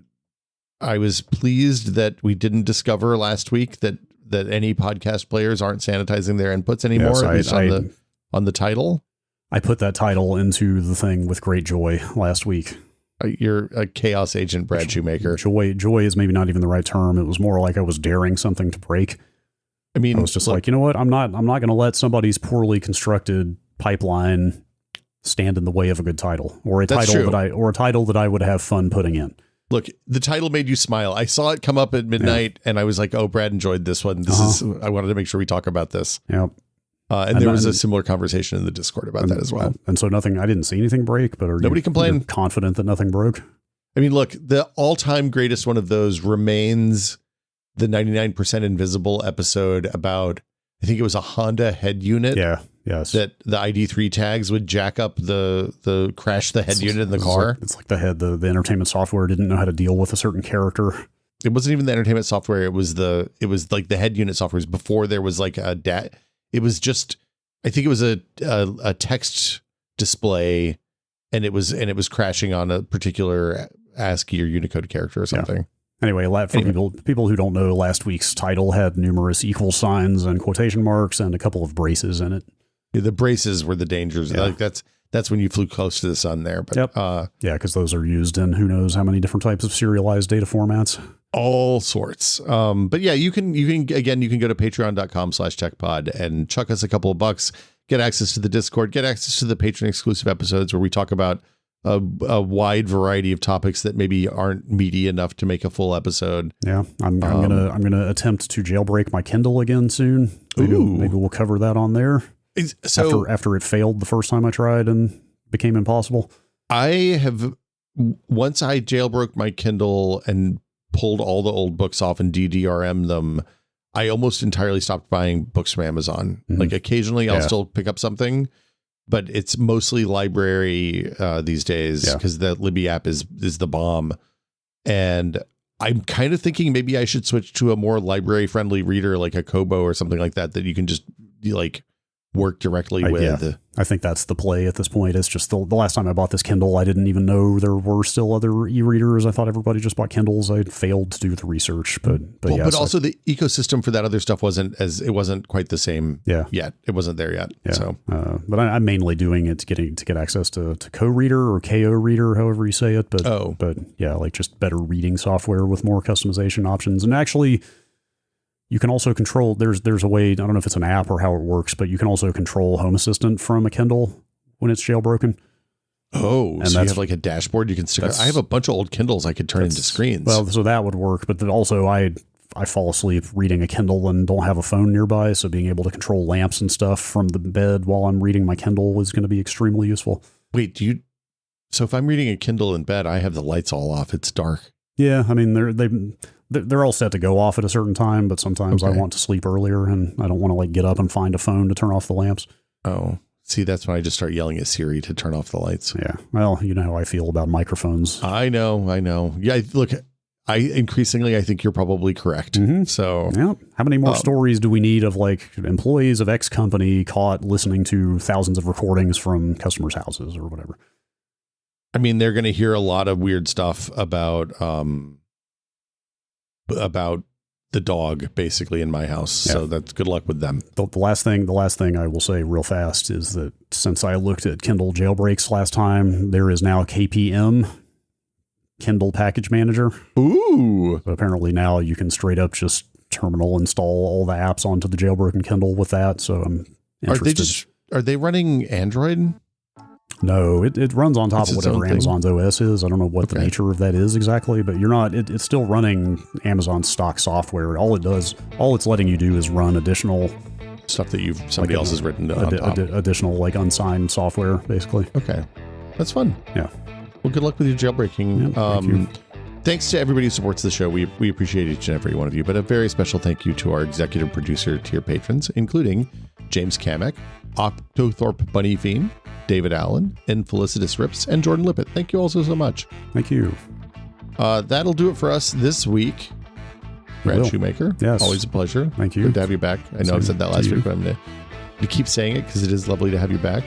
I was pleased that we didn't discover last week that any podcast players aren't sanitizing their inputs anymore, yes, at least on the title. I put that title into the thing with great joy last week. You're a chaos agent, Brad Shoemaker. Joy is maybe not even the right term. It was more like I was daring something to break. I mean, I was just like, you know what? I'm not going to let somebody's poorly constructed pipeline stand in the way of a good title, or a title that I would have fun putting in. Look, the title made you smile. I saw it come up at midnight, and I was like, "Oh, Brad enjoyed this one. I wanted to make sure we talk about this." Yep. And there was a similar conversation in the Discord about that as well. And so I didn't see anything break, but nobody complained. Confident that nothing broke. I mean, look, the all-time greatest one of those remains the 99% Invisible episode about, I think it was a Honda head unit. Yeah. Yes. That the ID3 tags would jack up the crash the head unit in the car. It's like the entertainment software didn't know how to deal with a certain character. It wasn't even the entertainment software. It was like the head unit software. Before there was like it was just, I think it was a text display, and it was crashing on a particular ASCII or Unicode character or something. Yeah. Anyway, people who don't know, last week's title had numerous equal signs and quotation marks and a couple of braces in it. Yeah, the braces were the dangers. Yeah. Like that's when you flew close to the sun there. But yep. Because those are used in who knows how many different types of serialized data formats. All sorts. But yeah, you can go to patreon.com/techpod and chuck us a couple of bucks, get access to the Discord, get access to the patron exclusive episodes where we talk about a wide variety of topics that maybe aren't meaty enough to make a full episode. Yeah, I'm gonna attempt to jailbreak my Kindle again soon. Maybe we'll cover that on there. So after it failed the first time I tried and became impossible. Once I jailbroke my Kindle and pulled all the old books off and DDRM them, I almost entirely stopped buying books from Amazon. Mm-hmm. Like occasionally I'll still pick up something, but it's mostly library these days because the Libby app is the bomb. And I'm kind of thinking maybe I should switch to a more library friendly reader like a Kobo or something like that you can just like work directly with. Yeah. I think that's the play at this point. It's just the last time I bought this Kindle, I didn't even know there were still other e-readers. I thought everybody just bought Kindles. I failed to do the research, but also the ecosystem for that other stuff wasn't quite the same yet. It wasn't there yet. Yeah. So, but I'm mainly doing it to get access to Co-Reader or KO Reader, however you say it. But yeah, like just better reading software with more customization options. And actually, you can also control, there's a way, I don't know if it's an app or how it works, but you can also control Home Assistant from a Kindle when it's jailbroken. Oh, and so you have like a dashboard you can stick. I have a bunch of old Kindles I could turn into screens. Well, so that would work, but then also I fall asleep reading a Kindle and don't have a phone nearby, so being able to control lamps and stuff from the bed while I'm reading my Kindle is going to be extremely useful. Wait, so if I'm reading a Kindle in bed, I have the lights all off. It's dark. Yeah, I mean, they're all set to go off at a certain time, but sometimes I want to sleep earlier and I don't want to like get up and find a phone to turn off the lamps. Oh, see, that's when I just start yelling at Siri to turn off the lights. Yeah. Well, you know how I feel about microphones. I know. Yeah. Look, I think you're probably correct. Mm-hmm. So yeah. How many more stories do we need of like employees of X company caught listening to thousands of recordings from customers' houses or whatever? I mean, they're going to hear a lot of weird stuff about the dog basically in my house. Yeah. So that's good luck with them. The last thing I will say real fast is that since I looked at Kindle jailbreaks last time, there is now KPM, Kindle Package Manager. Ooh. So apparently now you can straight up just terminal install all the apps onto the jailbroken Kindle with that. So I'm interested. Are they running Android? No, it runs on top of whatever Amazon's OS is. I don't know what the nature of that is exactly, but it's still running Amazon stock software. All it's letting you do is run additional stuff that somebody else has written on top. Additional like unsigned software, basically. Okay. That's fun. Yeah. Well, good luck with your jailbreaking. Yeah, thank you. Thanks to everybody who supports the show. We appreciate each and every one of you, but a very special thank you to our executive producer tier patrons, including James Kamek, Octothorpe Bunny Fiend, David Allen, and Felicitas Rips, and Jordan Lippett. Thank you all so much. Thank you. That'll do it for us this week. Brad Shoemaker. Yes. Always a pleasure. Thank you. Good to have you back. I know I've said that last week, but I'm going to keep saying it because it is lovely to have you back.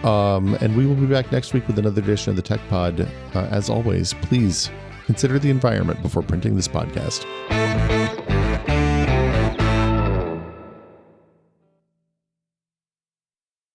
And we will be back next week with another edition of the Tech Pod. As always, please consider the environment before printing this podcast.